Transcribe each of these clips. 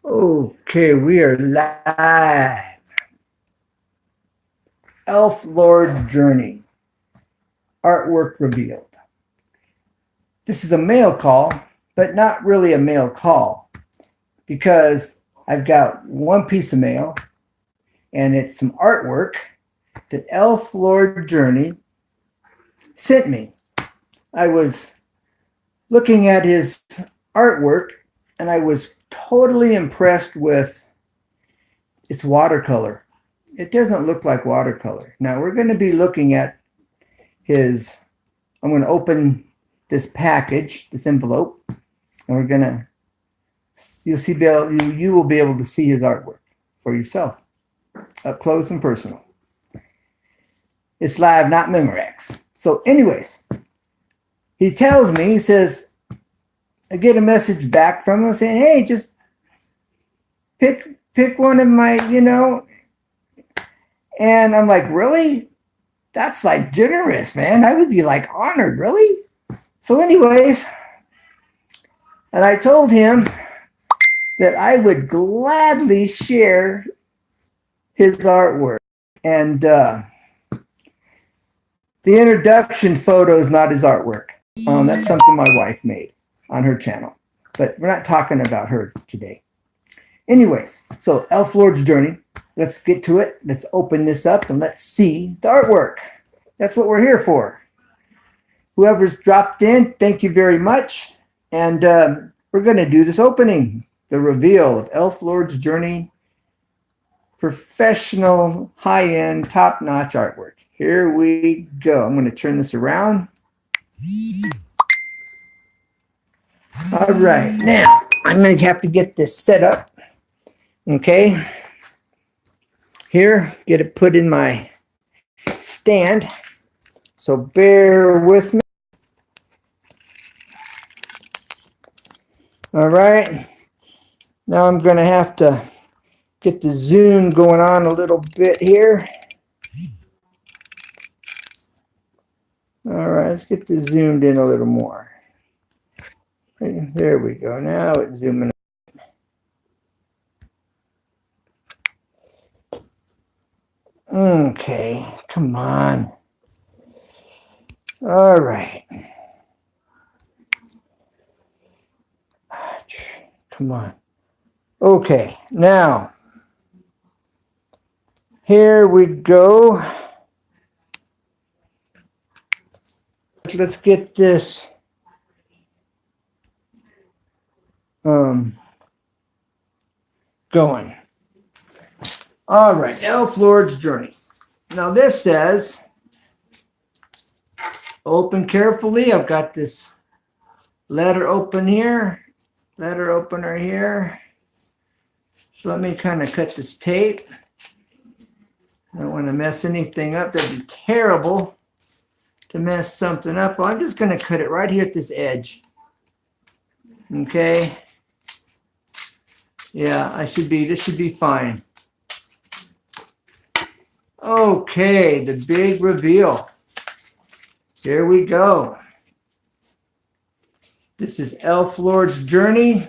Okay, we are live. Elf Lord Journey. Artwork revealed. This is a mail call, but not really a mail call because I've got one piece of mail and it's some artwork that Elf Lord Journey sent me. I was looking at his artwork and I was totally impressed with its watercolor. It doesn't look like watercolor. Now we're going to be looking at his, I'm going to open this package, this envelope, and we're going to, you will be able to see his artwork for yourself, up close and personal. It's live, not Memorex. So anyways, he tells me, he says, I get a message back from him saying, hey, just pick one of my, and I'm like, really? That's like generous, man. I would be like honored, really? So anyways, and I told him that I would gladly share his artwork. And the introduction photo is not his artwork. That's something my wife made on her channel. But we're not talking about her today. Anyways, so Elf Lord's Journey. Let's get to it. Let's open this up and let's see the artwork. That's what we're here for. Whoever's dropped in, thank you very much. And we're going to do this opening, the reveal of Elf Lord's Journey, professional, high-end, top-notch artwork. Here we go. I'm going to turn this around. All right, now I'm going to have to get this set up. Okay. Here, get it put in my stand. So bear with me. All right. Now I'm going to have to get the zoom going on a little bit here. All right, let's get this zoomed in a little more. There we go. Now it's zooming. Okay, come on. All right. Come on. Okay, now, here we go. Let's get this going. All right, Elf Lord's Journey. Now this says, open carefully. I've got this letter open here, letter opener here. So let me kind of cut this tape. I don't want to mess anything up. That'd be terrible to mess something up. Well, I'm just going to cut it right here at this edge. Okay. Yeah, this should be fine. Okay, the big reveal. Here we go. This is Elf Lord's Journey.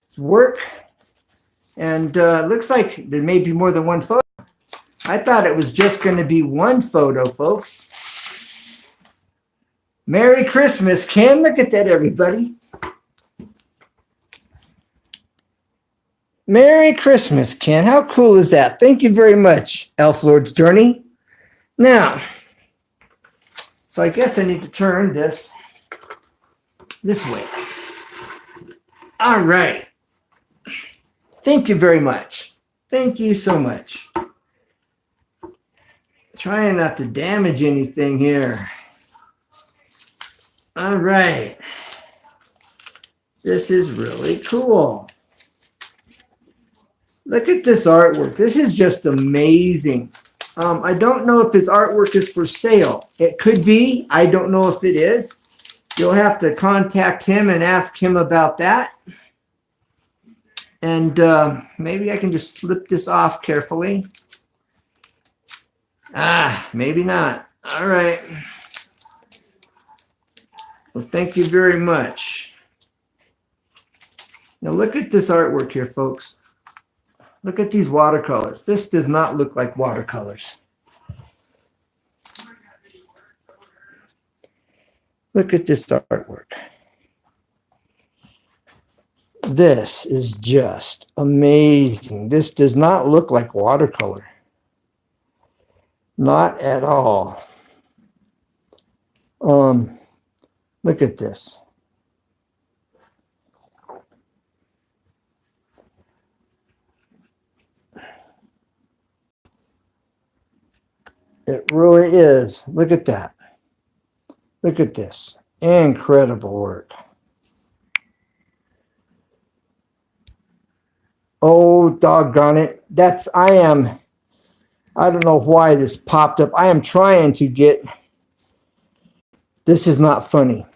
It's work. And looks like there may be more than one photo. I thought it was just going to be one photo, folks. Merry Christmas, Ken. Look at that, everybody. Merry Christmas, Ken. How cool is that? Thank you very much, Elf Lord's Journey. Now, so I guess I need to turn this way. All right. Thank you very much. Thank you so much. Trying not to damage anything here. All right. This is really cool. Look at this artwork. This is just amazing. I don't know if his artwork is for sale. It could be. I don't know if it is. You'll have to contact him and ask him about that. And maybe I can just slip this off carefully. Maybe not. All right. Well, thank you very much. Now look at this artwork here, folks. Look at these watercolors. This does not look like watercolors. Look at this artwork. This is just amazing. This does not look like watercolor. Not at all. Look at this. It really is. Look at that. Look at this. Incredible work. Oh, doggone it. I don't know why this popped up. I am trying to get, this is not funny.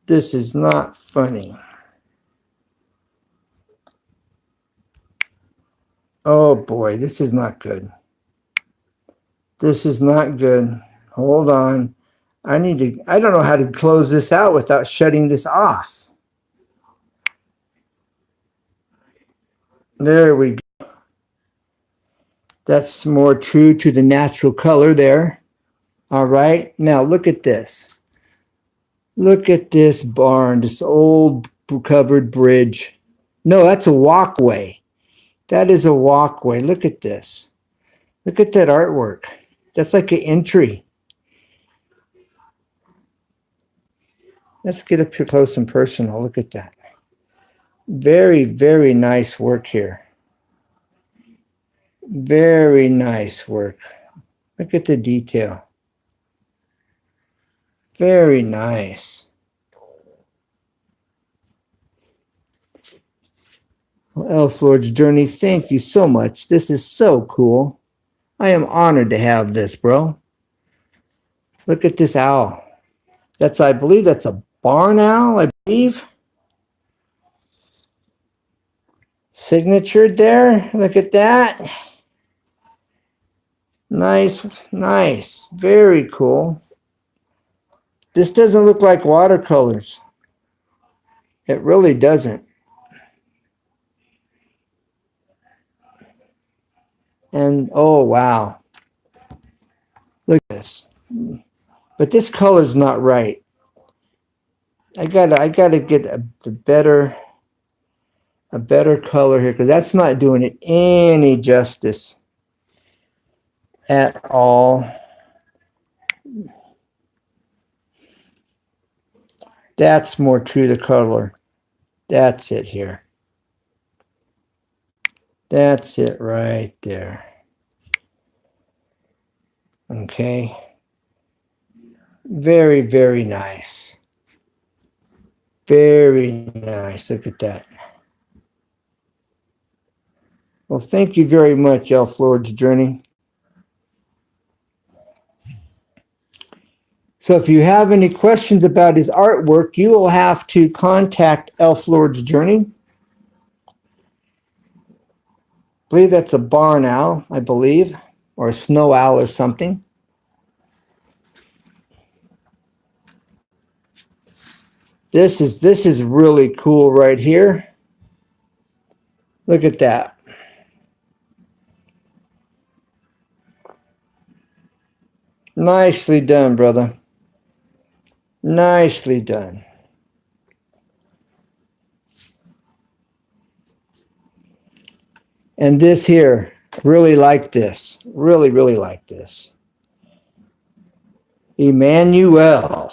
This is not funny. Oh boy, this is not good. This is not good. Hold on. I don't know how to close this out without shutting this off. There we go. That's more true to the natural color there. All right. Now look at this. Look at this barn, this old covered bridge. No, that's a walkway. That is a walkway. Look at this. Look at that artwork. That's like an entry. Let's get up here close and personal. Look at that. Very, very nice work here. Very nice work. Look at the detail. Very nice. Well, Elf Lord's Journey, thank you so much. This is so cool. I am honored to have this, bro. Look at this owl. I believe that's a barn owl, I believe. Signatured there. Look at that. Nice, nice. Very cool. This doesn't look like watercolors. It really doesn't. And oh wow. Look at this. But this color's not right. I gotta get a better color here, because that's not doing it any justice at all. That's more true to color. That's it here. That's it right there. Okay. Very, very nice. Very nice. Look at that. Well, thank you very much, Elf Lord's Journey. So if you have any questions about his artwork, you will have to contact Elf Lord's Journey. I believe that's a barn owl, I believe, or a snow owl or something. This is really cool right here. Look at that. Nicely done, brother. Nicely done. And this here, really like this. Really, really like this. Emmanuel.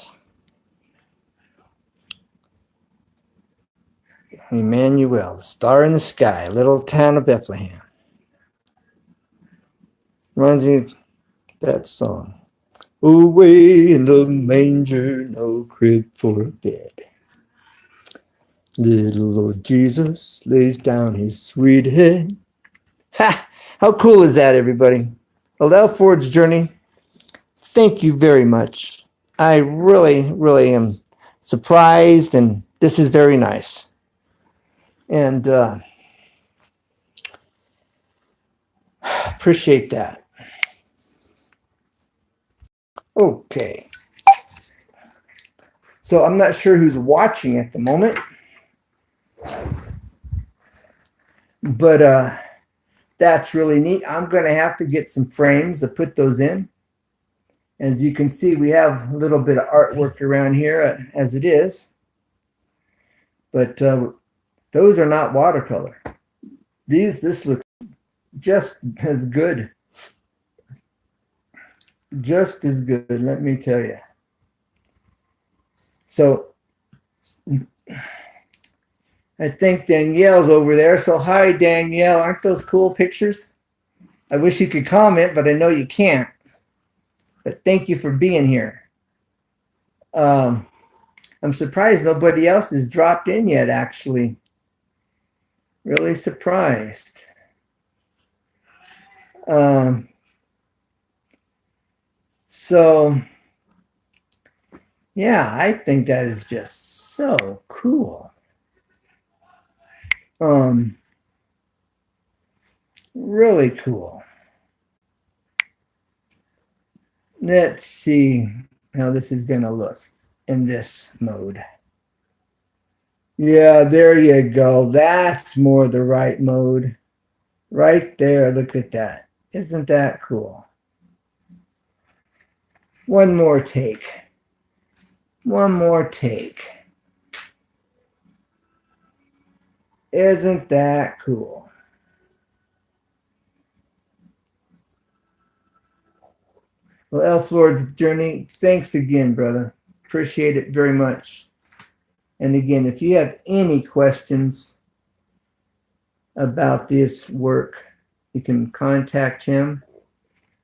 Emmanuel, the star in the sky, little town of Bethlehem. Reminds me of that song. Away in the manger, no crib for a bed. Little Lord Jesus lays down his sweet head. Ha! How cool is that, everybody? Well, Elf Lord's Journey, thank you very much. I really, really am surprised, and this is very nice. And appreciate that. Okay. So I'm not sure who's watching at the moment, but that's really neat. I'm going to have to get some frames to put those in. As you can see, we have a little bit of artwork around here as it is, but those are not watercolor. This looks just as good. Just as good, let me tell you. So I think Danielle's over there. So hi, Danielle. Aren't those cool pictures? I wish you could comment, but I know you can't. But thank you for being here. I'm surprised nobody else has dropped in yet, actually. Really surprised. So, yeah, I think that is just so cool. Really cool. Let's see how this is going to look in this mode. Yeah, there you go. That's more the right mode. Right there. Look at that. Isn't that cool? One more take. One more take. Isn't that cool? Well, Elf Lord's Journey, thanks again, brother. Appreciate it very much. And again, if you have any questions about this work, you can contact him.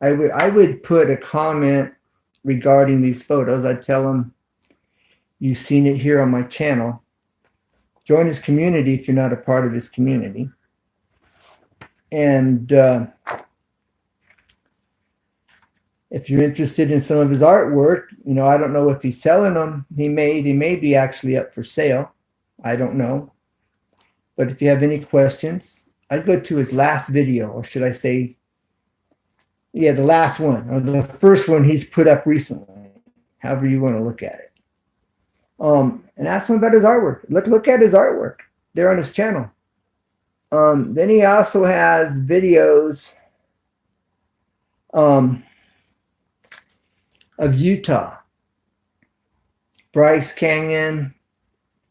I would put a comment regarding these photos. I'd tell him you've seen it here on my channel. Join his community if you're not a part of his community. And if you're interested in some of his artwork, you know, I don't know if he's selling them. They may be actually up for sale. I don't know. But if you have any questions, I'd go to his last video, or should I say, yeah, the last one, or the first one he's put up recently, however you want to look at it. And ask him about his artwork. Look at his artwork. They're on his channel. Then he also has videos of Utah. Bryce Canyon.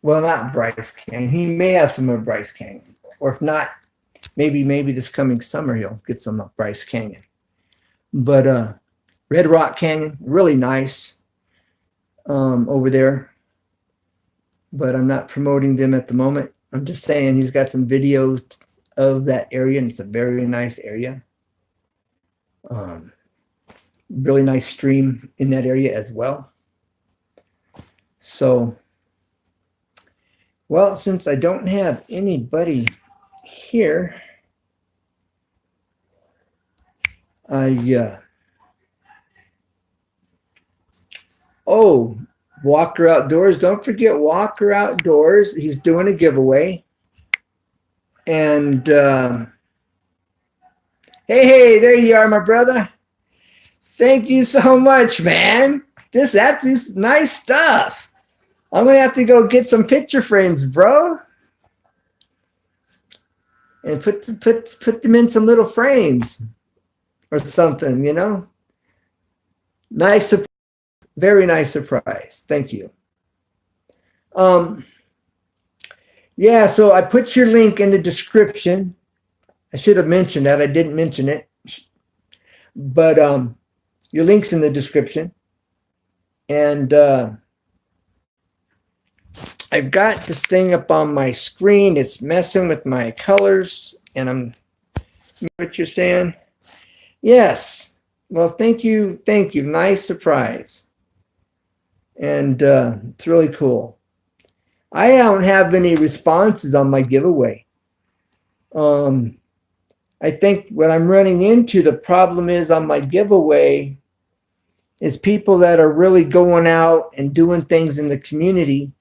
Well, not Bryce Canyon. He may have some of Bryce Canyon. Or if not, maybe this coming summer he'll get some of Bryce Canyon. But Red Rock Canyon, really nice over there. But I'm not promoting them at the moment. I'm just saying he's got some videos of that area, and it's a very nice area. Really nice stream in that area as well. So, well, since I don't have anybody here, oh, Walker Outdoors. Don't forget Walker Outdoors. He's doing a giveaway. And hey, there you are, my brother. Thank you so much, man. That's nice stuff. I'm gonna have to go get some picture frames, bro, and put them in some little frames or something, you know. Nice, very nice surprise. Thank you. Yeah, so I put your link in the description. I should have mentioned that. I didn't mention it, but your link's in the description. And I've got this thing up on my screen. It's messing with my colors, and I'm what you're saying. Yes. Well, thank you. Thank you. Nice surprise. And it's really cool. I don't have any responses on my giveaway. I think what I'm running into, the problem is on my giveaway is people that are really going out and doing things in the community.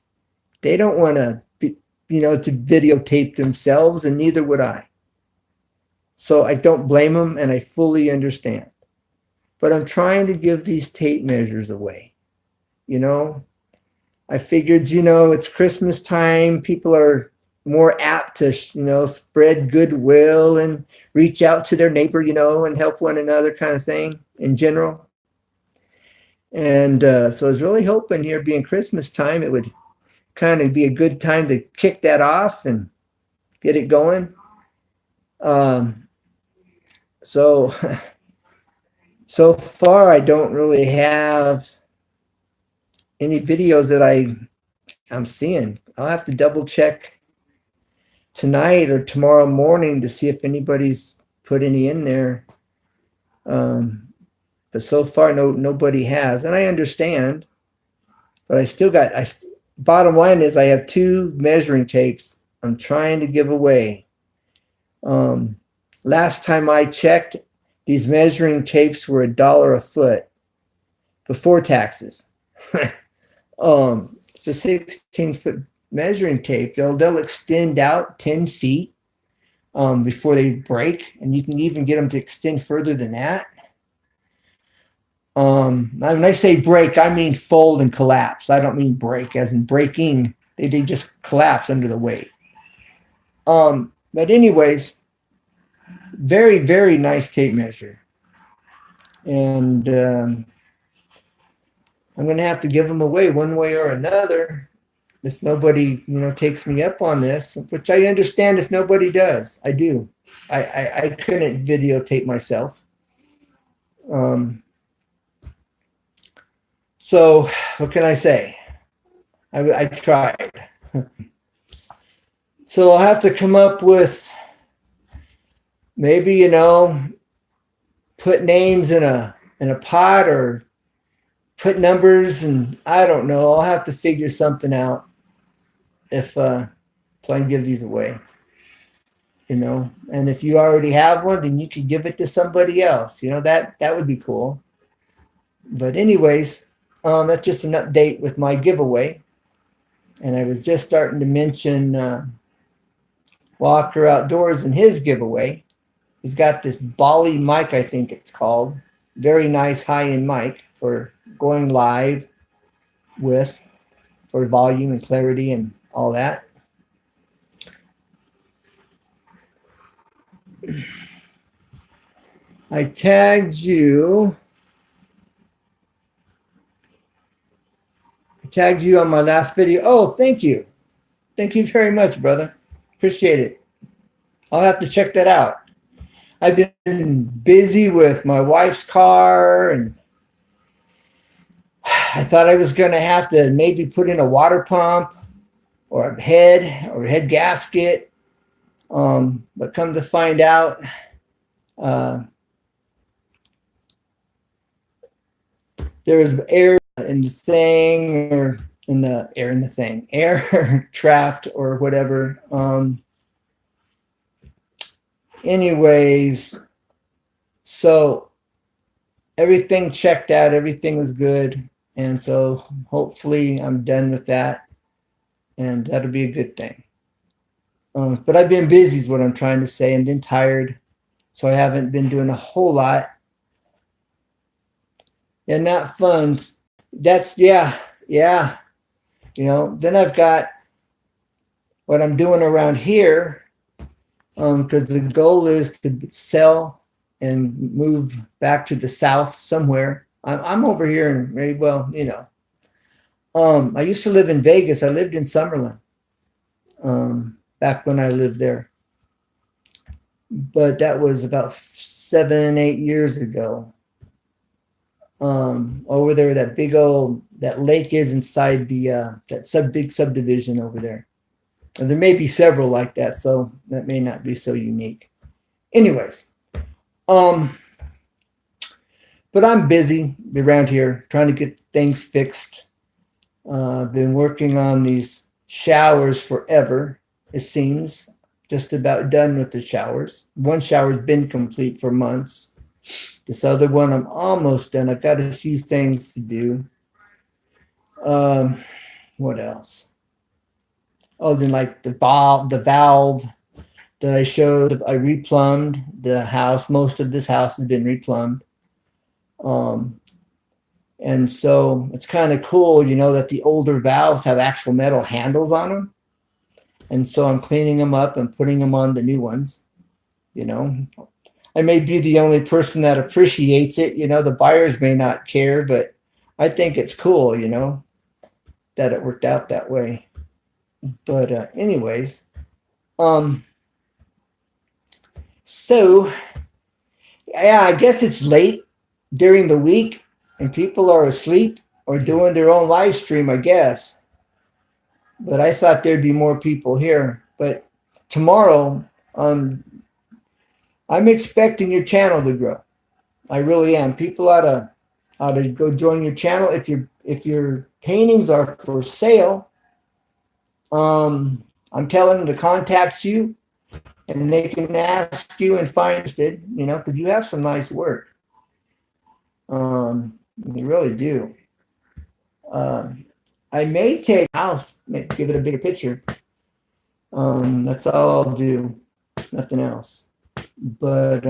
They don't want to, to videotape themselves, and neither would I. So I don't blame them, and I fully understand. But I'm trying to give these tape measures away, you know. I figured, you know, it's Christmas time. People are more apt to, you know, spread goodwill and reach out to their neighbor, you know, and help one another kind of thing in general. And so I was really hoping here being Christmas time, it would kind of be a good time to kick that off and get it going. Um, so, so far, I don't really have any videos that I'm seeing. I'll have to double check tonight or tomorrow morning to see if anybody's put any in there. But so far, nobody has, and I understand. But I still got. Bottom line is, I have 2 measuring tapes I'm trying to give away. Last time I checked, these measuring tapes were $1 a foot before taxes. It's a 16-foot measuring tape. They'll extend out 10 feet before they break, and you can even get them to extend further than that. When I say break, I mean fold and collapse. I don't mean break as in breaking. They just collapse under the weight. But anyways, very, very nice tape measure. And I'm going to have to give them away one way or another if nobody, you know, takes me up on this, which I understand if nobody does. I do. I couldn't videotape myself. So what can I say? I tried. So I'll have to come up with maybe, you know, put names in a pot or put numbers, and I don't know. I'll have to figure something out if so I can give these away. You know, and if you already have one, then you could give it to somebody else. You know, that would be cool. But anyways, that's just an update with my giveaway. And I was just starting to mention Walker Outdoors and his giveaway. He's got this Bali mic, I think it's called. Very nice high-end mic for going live with, for volume and clarity and all that. I tagged you. Tagged you on my last video. Oh, thank you. Thank you very much, brother. Appreciate it. I'll have to check that out. I've been busy with my wife's car, and I thought I was going to have to maybe put in a water pump or a head gasket. But come to find out, there was air in the thing, or air trapped or whatever. Anyways, so everything checked out, everything was good, and so hopefully I'm done with that, and that'll be a good thing. But I've been busy is what I'm trying to say, and then tired, so I haven't been doing a whole lot. And not fun. That's yeah. You know, then I've got what I'm doing around here, because the goal is to sell and move back to the south somewhere. I'm over here in very well, you know. I used to live in Vegas. I lived in Summerlin back when I lived there, but that was about 7-8 years ago. Over there, that lake is inside the that big subdivision over there. And there may be several like that, so that may not be so unique. Anyways, but I'm busy around here trying to get things fixed. I've been working on these showers forever, it seems. Just about done with the showers. One shower's been complete for months. This other one, I'm almost done. I've got a few things to do. What else? Oh, then like the valve that I showed, I replumbed the house. Most of this house has been replumbed. And so it's kind of cool, you know, that the older valves have actual metal handles on them. And so I'm cleaning them up and putting them on the new ones. You know, I may be the only person that appreciates it. You know, the buyers may not care, but I think it's cool, you know, that it worked out that way. But anyways, so yeah, I guess it's late during the week and people are asleep or doing their own live stream, I guess. But I thought there'd be more people here. But tomorrow, I'm expecting your channel to grow. I really am. People ought to go join your channel. If your paintings are for sale, I'm telling them to contact you, and they can ask you and find it. You know, because you have some nice work. You really do. I may take a house, give it a bigger picture. That's all I'll do. Nothing else. But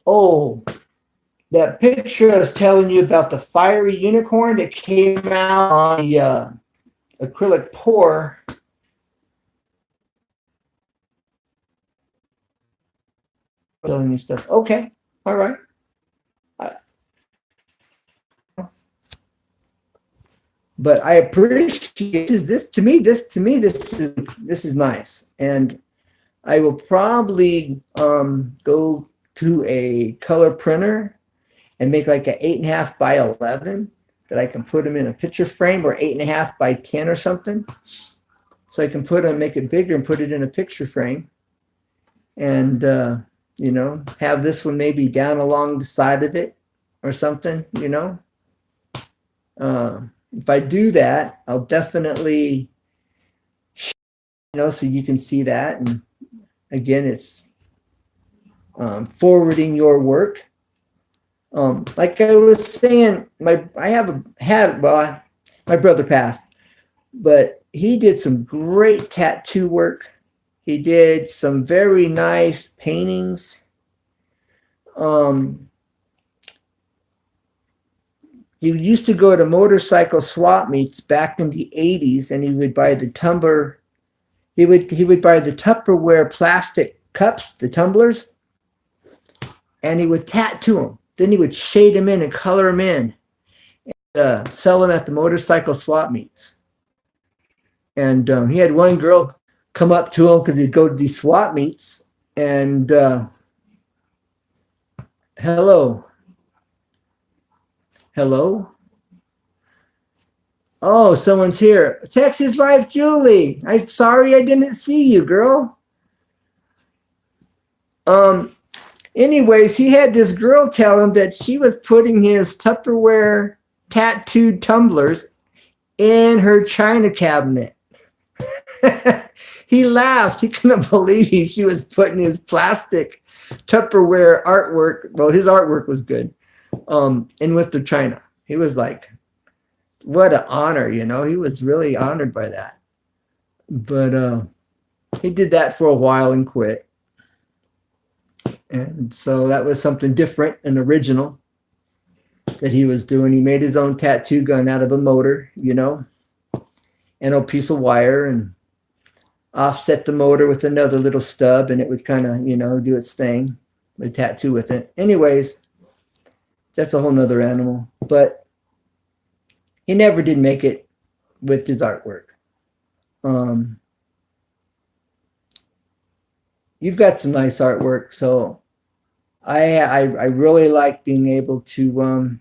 oh, that picture I was telling you about, the fiery unicorn that came out on the acrylic pour. Telling you stuff. Okay, all right. But I appreciate this. To me, this is nice, and I will probably go to a color printer and make like an 8.5 by 11 that I can put them in a picture frame, or 8.5 by 10 or something. So I can put them, make it bigger and put it in a picture frame, and you know, have this one maybe down along the side of it or something, you know. If I do that, I'll definitely, you know, so you can see that. And again, it's forwarding your work. Like I was saying, my brother passed, but he did some great tattoo work. He did some very nice paintings. He used to go to motorcycle swap meets back in the 80s, and he would buy the tumbler. He would buy the Tupperware plastic cups, the tumblers, and he would tattoo them. Then he would shade them in and color them in, and sell them at the motorcycle swap meets. And he had one girl come up to him because he'd go to these swap meets, and hello. Oh, someone's here. Texas Life Julie. I'm sorry I didn't see you, girl. Anyways, he had this girl tell him that she was putting his Tupperware tattooed tumblers in her china cabinet. He laughed. He couldn't believe she was putting his plastic Tupperware artwork. Well, his artwork was good. In with the china. He was like, what an honor, you know. He was really honored by that. But he did that for a while and quit. And so that was something different and original that he was doing. He made his own tattoo gun out of a motor, you know, and a piece of wire, and offset the motor with another little stub, and it would kind of, you know, do its thing, with a tattoo with it. Anyways, that's a whole nother animal. But he never did make it with his artwork. You've got some nice artwork, so I really like being able to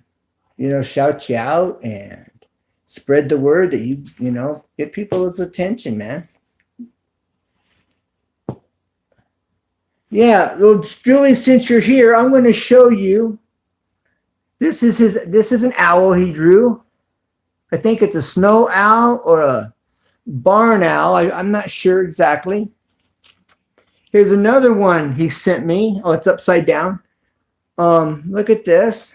you know, shout you out and spread the word that you know, get people's attention, man. Yeah, well, Julie, since you're here, I'm going to show you. This is an owl he drew. I think it's a snow owl or a barn owl. I'm not sure exactly. Here's another one he sent me. Oh, it's upside down. Look at this.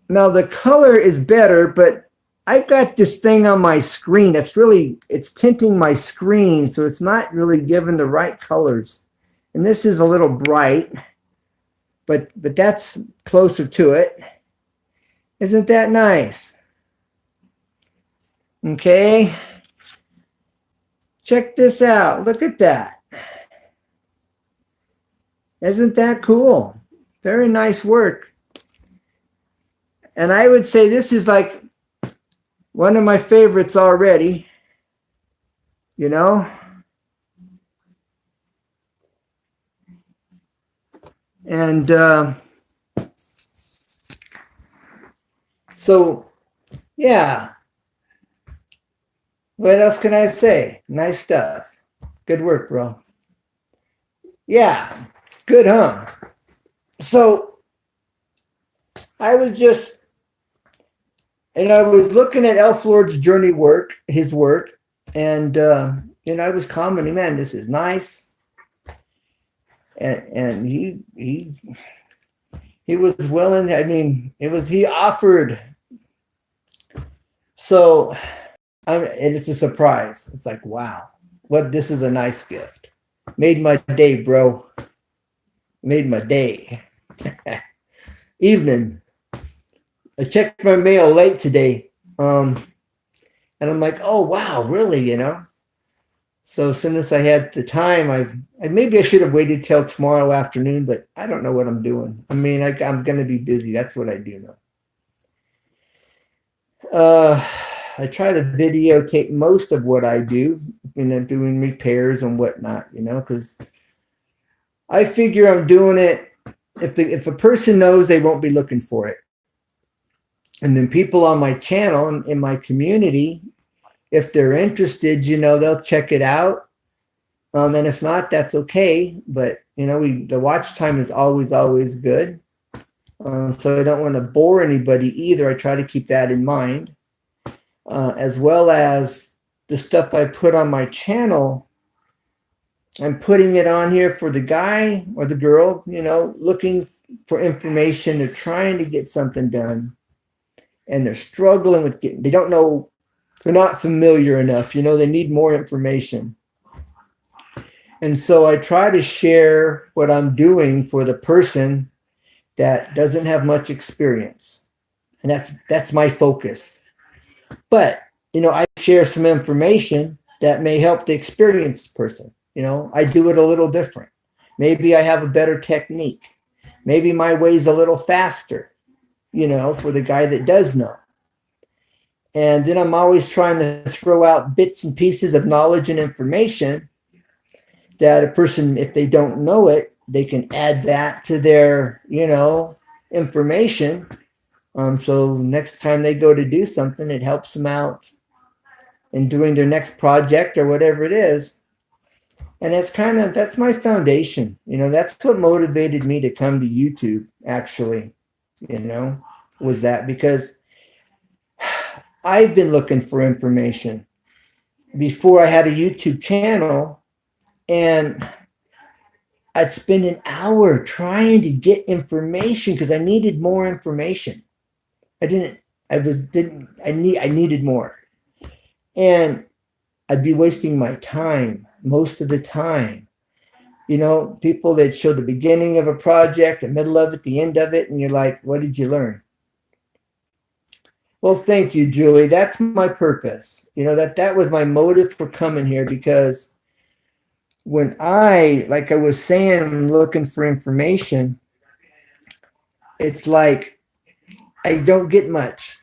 Now the color is better, but I've got this thing on my screen. It's tinting my screen, so it's not really giving the right colors. And this is a little bright, but that's closer to it. Isn't that nice? Okay. Check this out. Look at that. Isn't that cool? Very nice work. And I would say this is like one of my favorites already. You know? And so, yeah. What else can I say? Nice stuff. Good work, bro. Yeah. Good, huh? So, I was just, and I was looking at Elf Lord's journey work, his work, and I was commenting, man, this is nice. And he was willing. I mean, he offered. So, and it's a surprise. It's like, wow, this is a nice gift. Made my day, bro. Made my day. Evening. I checked my mail late today. And I'm like, oh wow, really, So as soon as I had the time, I maybe I should have waited till tomorrow afternoon, but I don't know what I'm doing. I mean, I'm gonna be busy. That's what I do now. I try to videotape most of what I do, doing repairs and whatnot, because I figure I'm doing it. If a person knows, they won't be looking for it. And then people on my channel and in my community, if they're interested, they'll check it out. And if not, that's okay. But the watch time is always good. So I don't want to bore anybody either. I try to keep that in mind, as well as the stuff I put on my channel. I'm putting it on here for the guy or the girl, looking for information. They're trying to get something done, and they're struggling with they don't know. They're not familiar enough. They need more information. And so I try to share what I'm doing for the person that doesn't have much experience. And that's my focus. But, I share some information that may help the experienced person. I do it a little different. Maybe I have a better technique. Maybe my way's a little faster, for the guy that does know. And then I'm always trying to throw out bits and pieces of knowledge and information that a person, if they don't know it, they can add that to their, information. So next time they go to do something, it helps them out in doing their next project or whatever it is. And that's my foundation. That's what motivated me to come to YouTube, actually, was that because I've been looking for information before I had a YouTube channel, and I'd spend an hour trying to get information because I needed more information. I needed more. And I'd be wasting my time most of the time. People that show the beginning of a project, the middle of it, the end of it, and you're like, what did you learn? Well, thank you, Julie. That's my purpose. That was my motive for coming here, because when like I was saying, I'm looking for information, it's like I don't get much,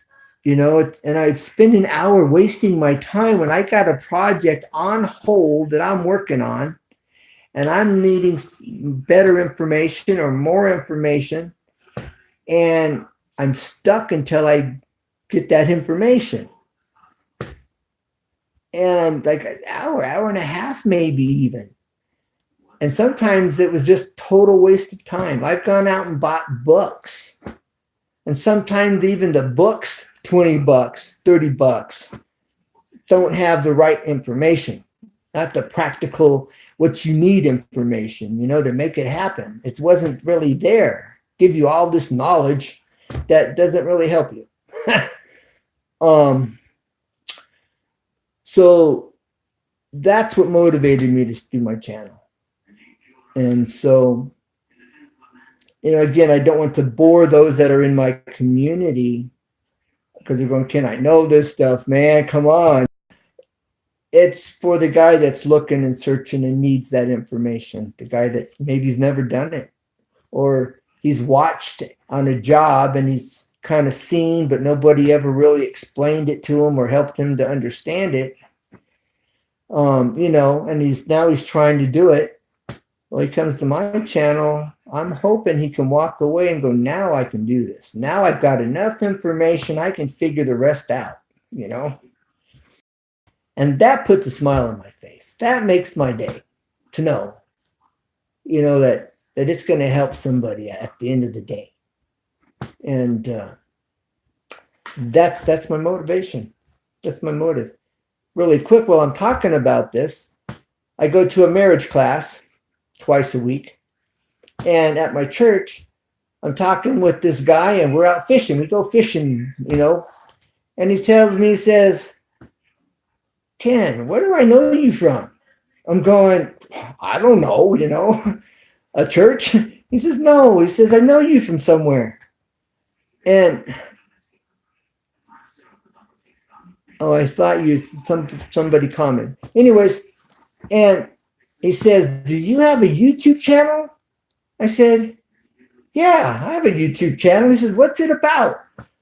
and I spend an hour wasting my time when I got a project on hold that I'm working on, and I'm needing better information or more information, and I'm stuck until I get that information. And I'm like an hour and a half, maybe even. And sometimes it was just total waste of time. I've gone out and bought books. And sometimes even the books, $20, $30, don't have the right information. Not the practical, what you need information, to make it happen. It wasn't really there. Give you all this knowledge that doesn't really help you. So that's what motivated me to do my channel. And so, again, I don't want to bore those that are in my community because they're going, Ken, I know this stuff, man. Come on. It's for the guy that's looking and searching and needs that information. The guy that maybe he's never done it, or he's watched on a job and he's kind of seen, but nobody ever really explained it to him or helped him to understand it. And he's trying to do it. Well, he comes to my channel. I'm hoping he can walk away and go, now I can do this. Now I've got enough information. I can figure the rest out, And that puts a smile on my face. That makes my day to know, that it's going to help somebody at the end of the day. And that's my motivation. That's my motive. Really quick, while I'm talking about this, I go to a marriage class twice a week. And at my church, I'm talking with this guy and we're out fishing. We go fishing, and he tells me, he says, Ken, where do I know you from? I'm going, I don't know, a church? He says, no. He says, I know you from somewhere. And I thought somebody commented. Anyways, and he says, do you have a YouTube channel? I said, yeah, I have a YouTube channel. He says, what's it about?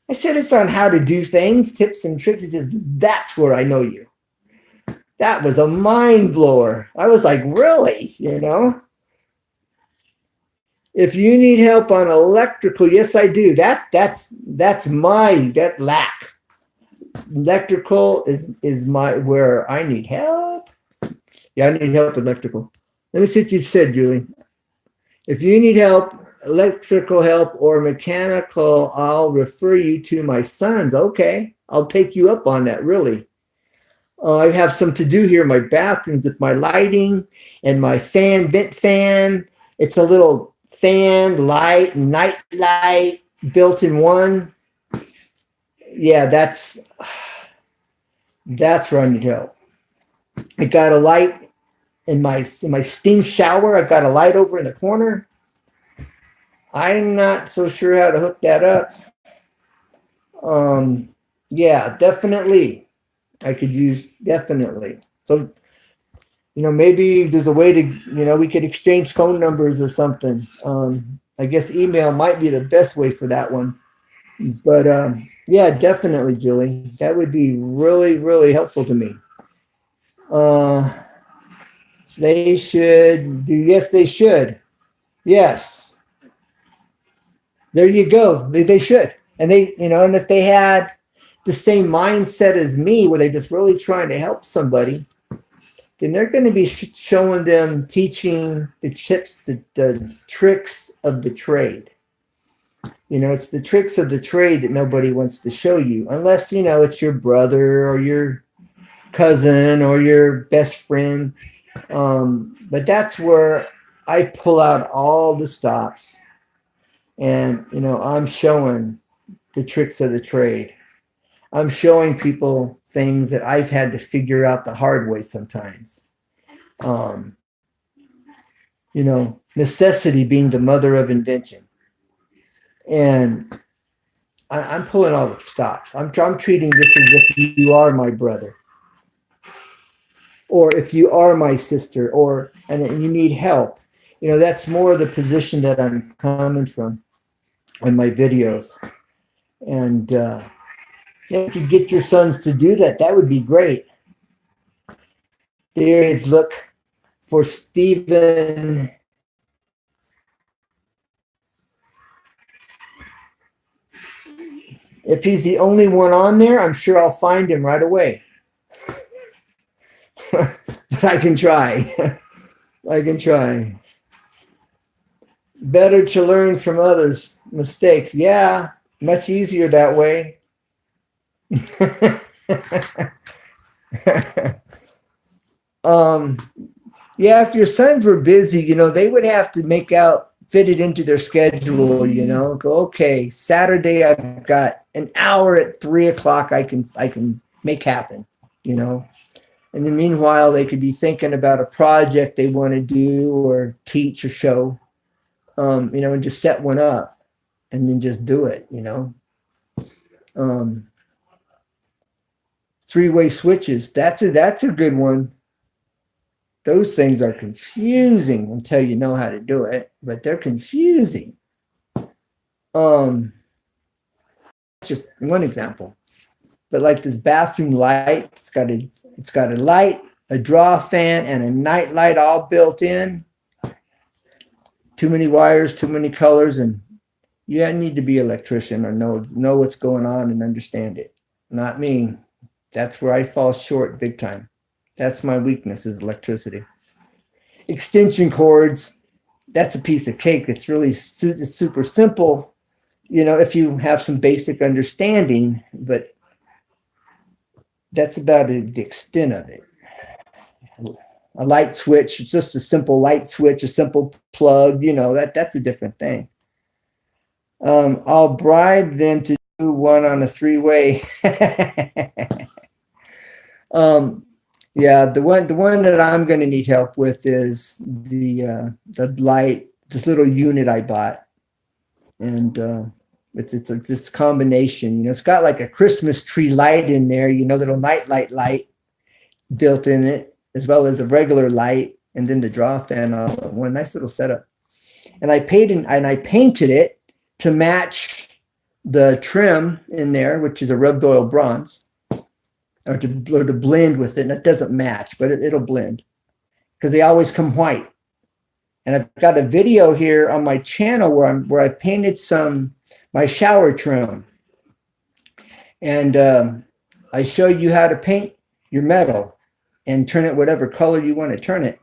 I said, it's on how to do things, tips and tricks. He says, that's where I know you. That was a mind blower. I was like, really? If you need help on electrical, yes, I do. That's that lack. Electrical is where I need help. Yeah, I need help electrical. Let me see what you said, Julie. If you need help, electrical help or mechanical, I'll refer you to my sons. Okay, I'll take you up on that, really. I have some to do here in my bathroom with my lighting and my vent fan. It's a little fan, light, night light, built in one. Yeah, that's where I need help. I got a light in my steam shower. I've got a light over in the corner. I'm not so sure how to hook that up. Yeah, definitely. I could use definitely. So, maybe there's a way to, we could exchange phone numbers or something. I guess email might be the best way for that one. But yeah, definitely, Julie. That would be really, really helpful to me. So they should do. Yes, they should. Yes. There you go. They should. And and if they had the same mindset as me, where they're just really trying to help somebody, then they're going to be showing them, teaching the tricks of the trade. It's the tricks of the trade that nobody wants to show you, unless, it's your brother or your cousin or your best friend. But that's where I pull out all the stops and, I'm showing the tricks of the trade. I'm showing people things that I've had to figure out the hard way sometimes. Necessity being the mother of invention. And I'm pulling all the stops. I'm treating this as if you are my brother, or if you are my sister, and you need help. That's more the position that I'm coming from in my videos. And if you get your sons to do that, that would be great. There is look for Stephen. If he's the only one on there, I'm sure I'll find him right away. But I can try. I can try. Better to learn from others' mistakes. Yeah, much easier that way. Yeah, if your sons were busy, they would have to fit it into their schedule, go, okay, Saturday I've got an hour at 3:00 I can make happen, and And then meanwhile, they could be thinking about a project they want to do or teach or show, and just set one up and then just do it, Three-way switches. That's a good one. Those things are confusing until you know how to do it, but they're confusing. Just one example. But like this bathroom light, it's got a light, a draw fan, and a night light all built in. Too many wires, too many colors, and you need to be an electrician or know what's going on and understand it. Not me. That's where I fall short big time. That's my weakness, is electricity. Extension cords, that's a piece of cake. It's really super simple, if you have some basic understanding, but that's about the extent of it. A light switch, it's just a simple light switch, a simple plug, that's a different thing. I'll bribe them to do one on a three-way. Yeah, the one that I'm going to need help with is the light, this little unit I bought, and it's this combination. It's got like a Christmas tree light in there, little night light built in it, as well as a regular light, and then the draw fan on one. Nice little setup. And I painted it to match the trim in there, which is a rubbed oil bronze, or to blend with it. And it doesn't match, but it'll blend because they always come white. And I've got a video here on my channel where I painted my shower trim, and I show you how to paint your metal and turn it whatever color you want to turn it,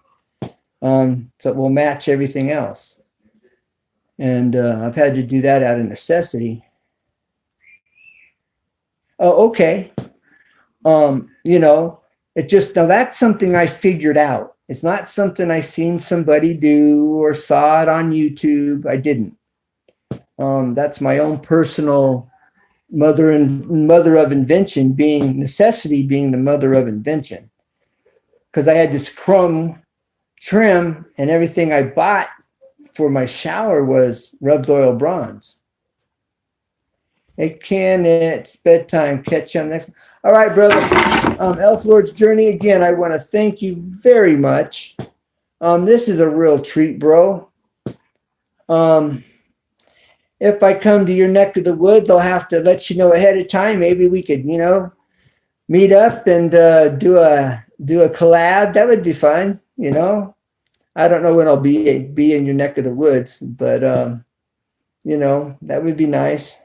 so it will match everything else. And I've had to do that out of necessity. Oh, okay. It just, now that's something I figured out. It's not something I seen somebody do or saw it on YouTube. I didn't. That's my own personal mother of invention, being necessity being the mother of invention. Because I had this chrome trim, and everything I bought for my shower was rubbed oil bronze. Hey, Ken, it's bedtime. Catch you on next. All right, brother. Elf Lord's Journey. Again, I want to thank you very much. This is a real treat, bro. If I come to your neck of the woods, I'll have to let you know ahead of time. Maybe we could, meet up and do a collab. That would be fun. I don't know when I'll be in your neck of the woods, but that would be nice.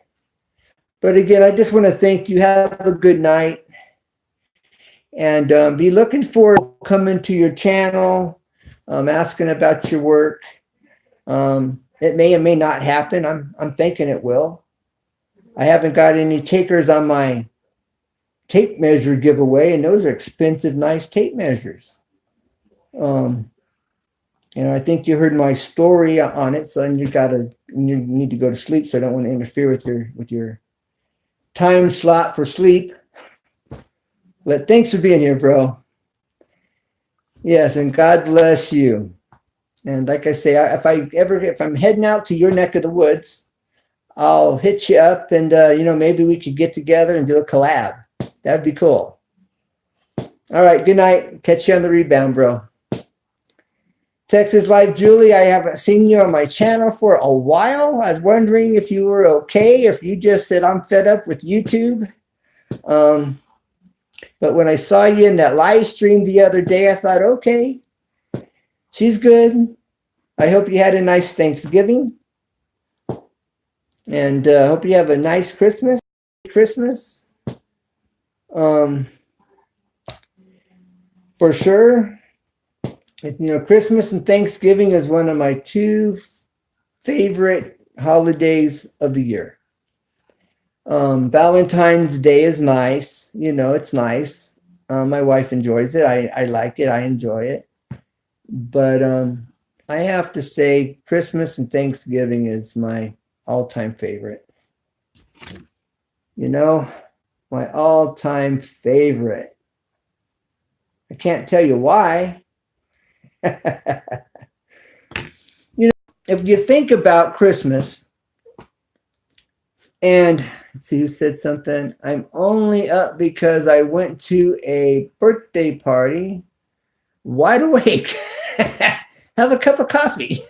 But again, I just want to thank you. Have a good night, and be looking forward to coming to your channel, asking about your work. It may or may not happen. I'm thinking it will. I haven't got any takers on my tape measure giveaway, and those are expensive, nice tape measures. I think you heard my story on it, so you need to go to sleep. So I don't want to interfere with your time slot for sleep. But thanks for being here, bro. Yes, and God bless you. And like I say, if I'm heading out to your neck of the woods, I'll hit you up, and maybe we could get together and do a collab. That'd be cool. All right, good night. Catch you on the rebound, bro. Texas Life Julie, I haven't seen you on my channel for a while. I was wondering if you were okay, if you just said I'm fed up with YouTube. But when I saw you in that live stream the other day, I thought, okay, she's good. I hope you had a nice Thanksgiving. And hope you have a nice Christmas. For sure. Christmas and Thanksgiving is one of my two favorite holidays of the year. Valentine's Day is nice. It's nice. My wife enjoys it. I like it. I enjoy it. But I have to say Christmas and Thanksgiving is my all-time favorite. My all-time favorite. I can't tell you why. If you think about Christmas, and let's see who said something. I'm only up because I went to a birthday party. Wide awake. Have a cup of coffee.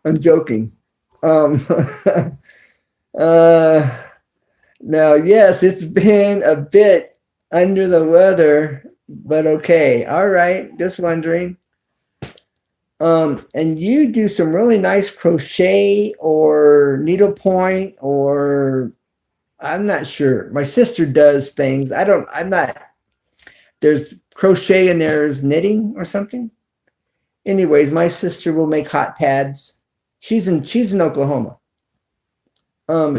I'm joking. Um, now, yes, it's been a bit under the weather, but okay. All right. Just wondering. And you do some really nice crochet or needlepoint, or I'm not sure. My sister does things. I'm not, there's crochet and there's knitting or something. Anyways, my sister will make hot pads. She's in Oklahoma.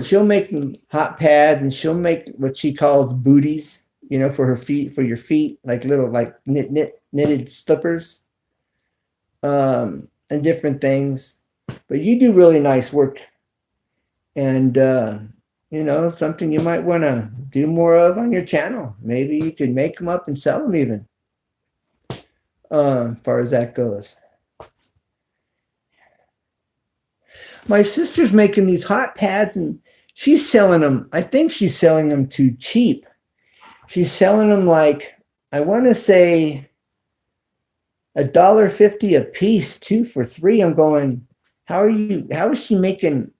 She'll make hot pads, and she'll make what she calls booties, for her feet, for your feet, like little like knitted slippers, and different things. But you do really nice work, and something you might want to do more of on your channel. Maybe you could make them up and sell them even. As far as that goes. My sister's making these hot pads, and she's selling them. I think she's selling them too cheap. She's selling them like, I want to say $1.50 a piece, 2 for $3. I'm going, how is she making?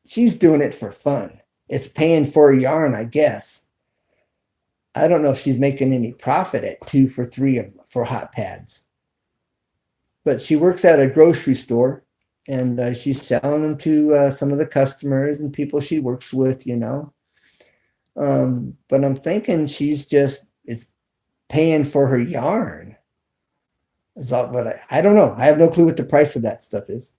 She's doing it for fun. It's paying for yarn, I guess. I don't know if she's making any profit at 2 for $3 for hot pads. But she works at a grocery store, and she's selling them to some of the customers and people she works with, But I'm thinking it's paying for her yarn. But I don't know. I have no clue what the price of that stuff is.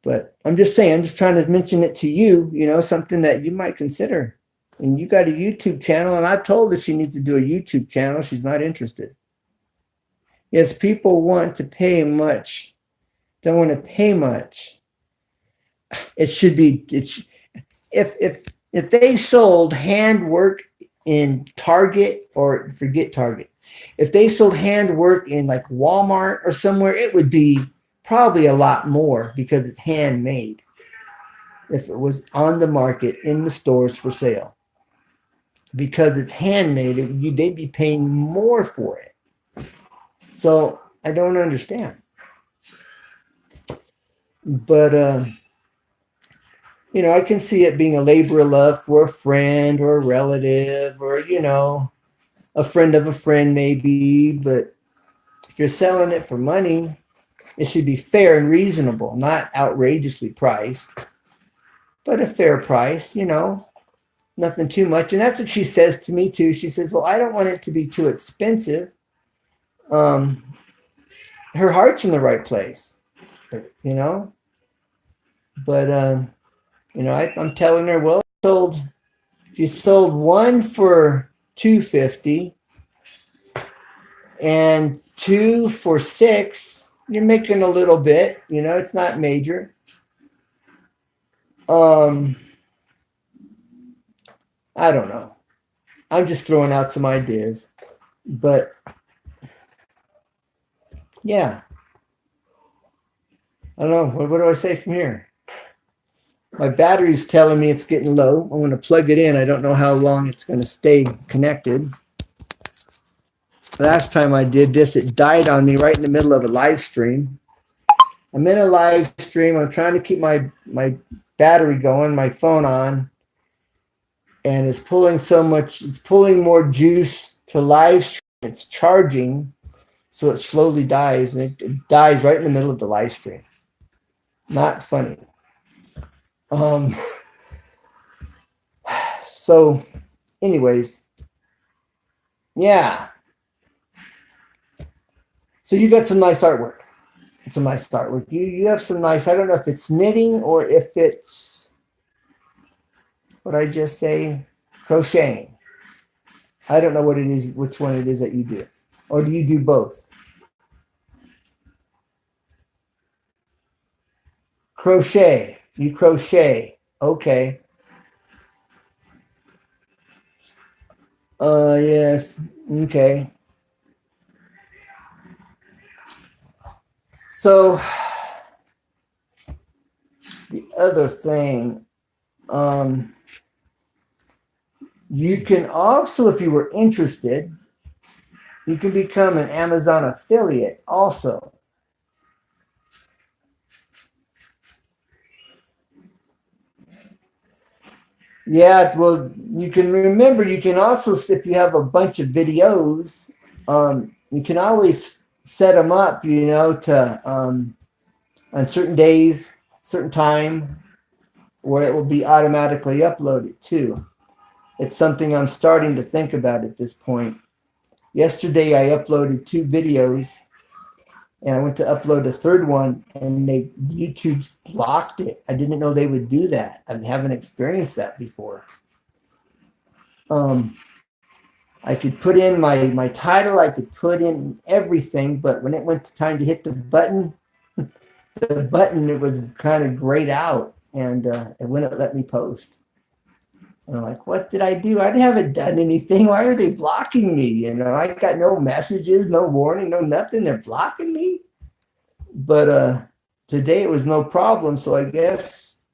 But I'm just saying, I'm just trying to mention it to you, something that you might consider. And you got a YouTube channel, and I told her she needs to do a YouTube channel. She's not interested. Yes, people want to pay much. Don't want to pay much. It should be. If they sold handwork in Target, or forget Target, if they sold handwork in like Walmart or somewhere, it would be probably a lot more because it's handmade. If it was on the market in the stores for sale, because it's handmade, they'd be paying more for it. So I don't understand. But I can see it being a labor of love for a friend or a relative, or a friend of a friend maybe. But if you're selling it for money, it should be fair and reasonable, not outrageously priced, but a fair price, nothing too much. And that's what she says to me too. She says, well, I don't want it to be too expensive. Her heart's in the right place, but I'm telling her, well, if you sold one for $2.50 and 2 for $6, you're making a little bit, it's not major. I don't know. I'm just throwing out some ideas, but yeah, I don't know. What do I say from here? My battery's telling me it's getting low. I'm going to plug it in. I don't know how long it's going to stay connected. Last time I did this, it died on me right in the middle of a live stream. I'm in a live stream. I'm trying to keep my battery going, my phone on, and it's pulling more juice to live stream. It's charging, so it slowly dies, and it dies right in the middle of the live stream. Not funny. So anyways, yeah. So you got some nice artwork. It's some nice artwork. You have some nice, I don't know if it's knitting or if it's, what I just say, crocheting. I don't know what it is, which one it is that you do. Or do you do both? Crochet. You crochet. Okay. Yes. Okay. So the other thing, you can also, if you were interested, you can become an Amazon affiliate also. Yeah, well, you can remember, you can also, if you have a bunch of videos, you can always set them up, to on certain days, certain time, where it will be automatically uploaded too. It's something I'm starting to think about at this point. Yesterday, I uploaded 2 videos, and I went to upload the third one, and YouTube blocked it. I didn't know they would do that. I haven't experienced that before. I could put in my title, I could put in everything, but when it went to time to hit the button, it was kind of grayed out, and it wouldn't let me post. And I'm like, what did I do? I haven't done anything. Why are they blocking me? I got no messages, no warning, no nothing. They're blocking me. But today it was no problem, so I guess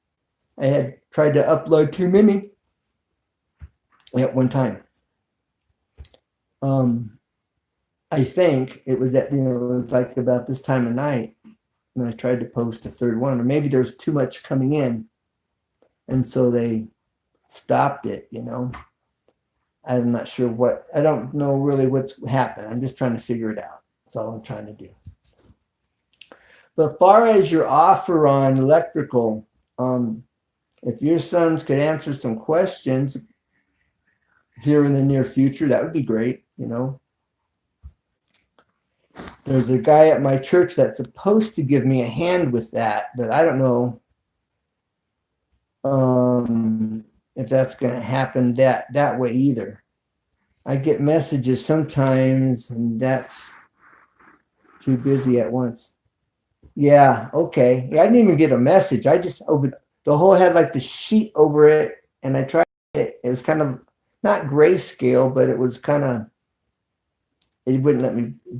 I had tried to upload too many at one time. I think it was it was like about this time of night when I tried to post a third one, or maybe there was too much coming in, and so they stopped it. I'm not sure what. I don't know really what's happened. I'm just trying to figure it out. That's all I'm trying to do. But as far as your offer on electrical, if your sons could answer some questions here in the near future, that would be great. There's a guy at my church that's supposed to give me a hand with that, but I don't know if that's going to happen that way either. I get messages sometimes, and that's too busy at once. Yeah, okay. Yeah, I didn't even get a message. I just opened the whole had like the sheet over it, and I tried it. It was kind of not grayscale, but it was kind of. It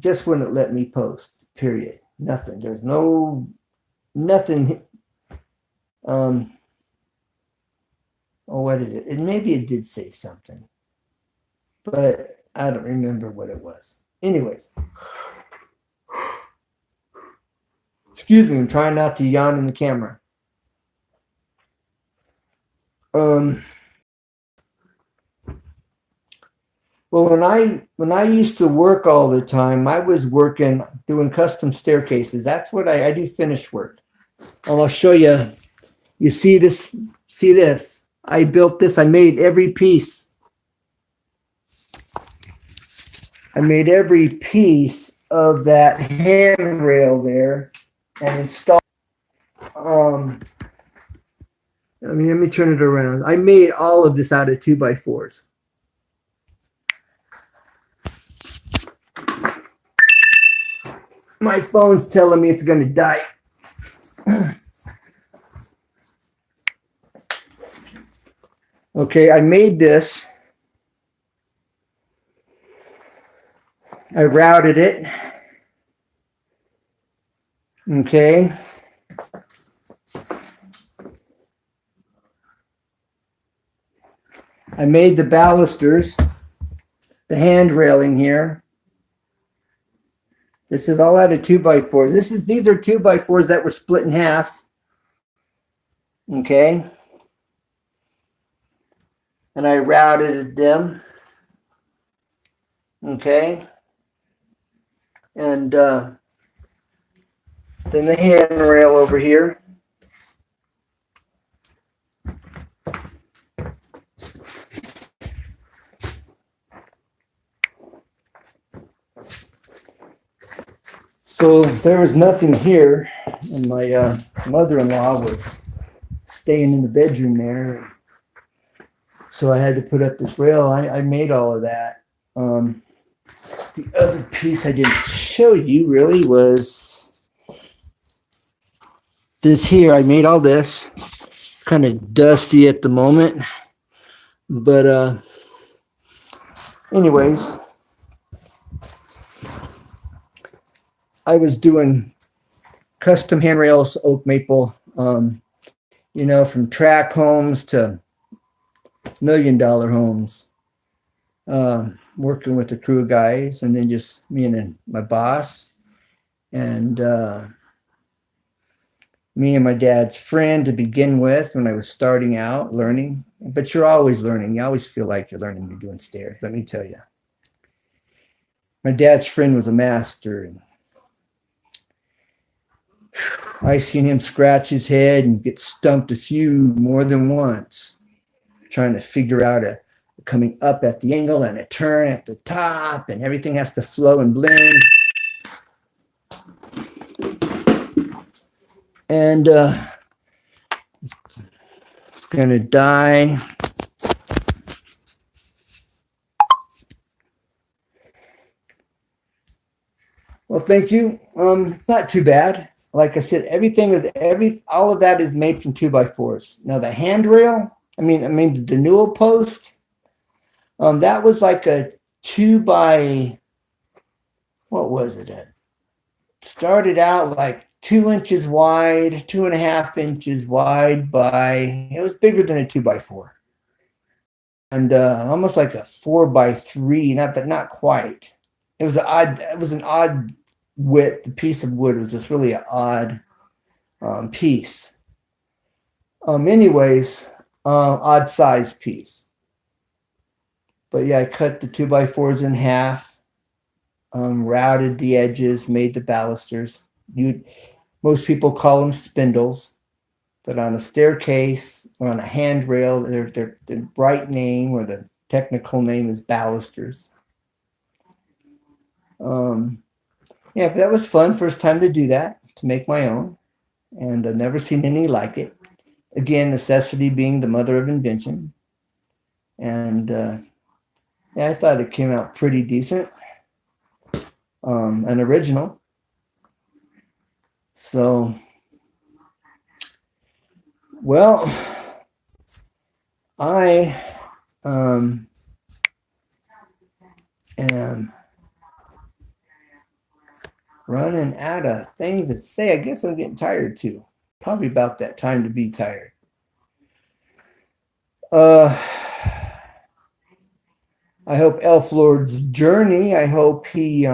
just wouldn't let me post. Period. Nothing. There's nothing. What did it? Maybe it did say something, but I don't remember what it was. Anyways, excuse me. I'm trying not to yawn in the camera. Well, when I used to work all the time, I was working doing custom staircases. That's what I do, finished work. And I'll show you. You see this? See this? I built this. I made every piece. I made every piece of that handrail there and installed. Let me turn it around. I made all of this out of 2x4s. My phone's telling me it's going to die. Okay, I made this. I routed it. Okay. I made the balusters, the hand railing here. This is all out of 2x4s. These are 2x4s that were split in half. Okay. And I routed them. Okay. And then the handrail over here. So there was nothing here, and my mother-in-law was staying in the bedroom there. So I had to put up this rail. I made all of that. The other piece I didn't show you really was this here. I made all this. It's kind of dusty at the moment. But anyways, I was doing custom handrails, oak maple, from track homes to $1 million homes, working with a crew of guys, and then just me and my boss, and me and my dad's friend to begin with when I was starting out learning. But you're always learning. You always feel like you're learning when you're doing stairs, let me tell you. My dad's friend was a master, and I seen him scratch his head and get stumped more than once, trying to figure out coming up at the angle and a turn at the top, and everything has to flow and blend. And it's gonna die. Well, thank you. It's not too bad. Like I said, all of that is made from 2x4s. Now the handrail, the newel post, that was like a what was it? It started out like 2 inches wide, 2.5 inches wide it was bigger than a 2x4. And almost like a 4x3, but not quite. It was an odd width. The piece of wood was just really an odd piece. Odd size piece. But yeah, I cut the 2x4s in half, routed the edges, made the balusters. Most people call them spindles, but on a staircase or on a handrail, their right name or the technical name is balusters. But that was fun. First time to do that, to make my own, and I've never seen any like it. Again, necessity being the mother of invention, and I thought it came out pretty decent, and original. So, well, I am running out of things to say. I guess I'm getting tired too. Probably about that time to be tired. I hope Elf Lord's journey, I hope he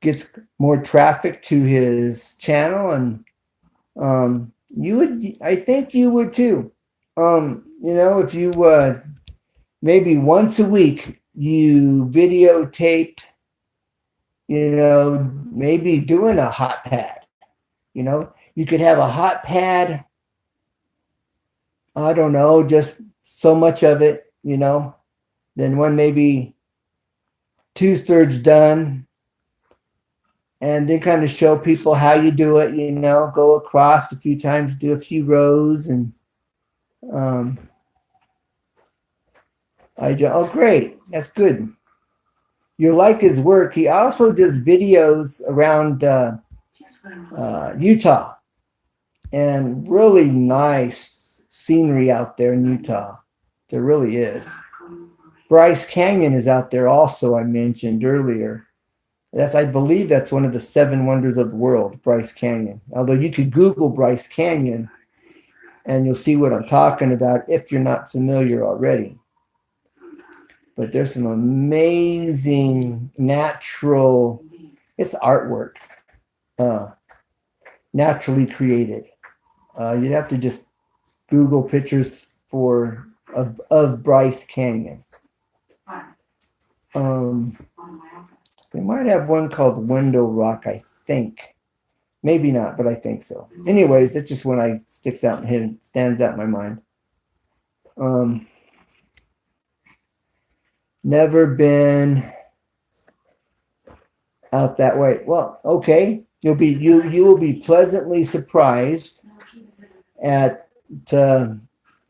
gets more traffic to his channel, and I think you would too. If you maybe once a week you videotaped, maybe doing a hot pad. You could have a hot pad. I don't know, just so much of it, then one maybe 2/3 done, and then kind of show people how you do it, go across a few times, do a few rows, and great, that's good. You'll like his work. He also does videos around Utah, and really nice scenery out there in Utah. There really is. Bryce Canyon is out there also, I mentioned earlier. I believe that's one of the 7 wonders of the world, Bryce Canyon. Although you could Google Bryce Canyon and you'll see what I'm talking about if you're not familiar already. But there's some amazing natural, it's artwork, naturally created. You'd have to just Google pictures of Bryce Canyon. They might have one called Window Rock, I think. Maybe not, but I think so. Anyways, it's just one I stands out in my mind. Never been out that way. Well, okay. You will be pleasantly surprised at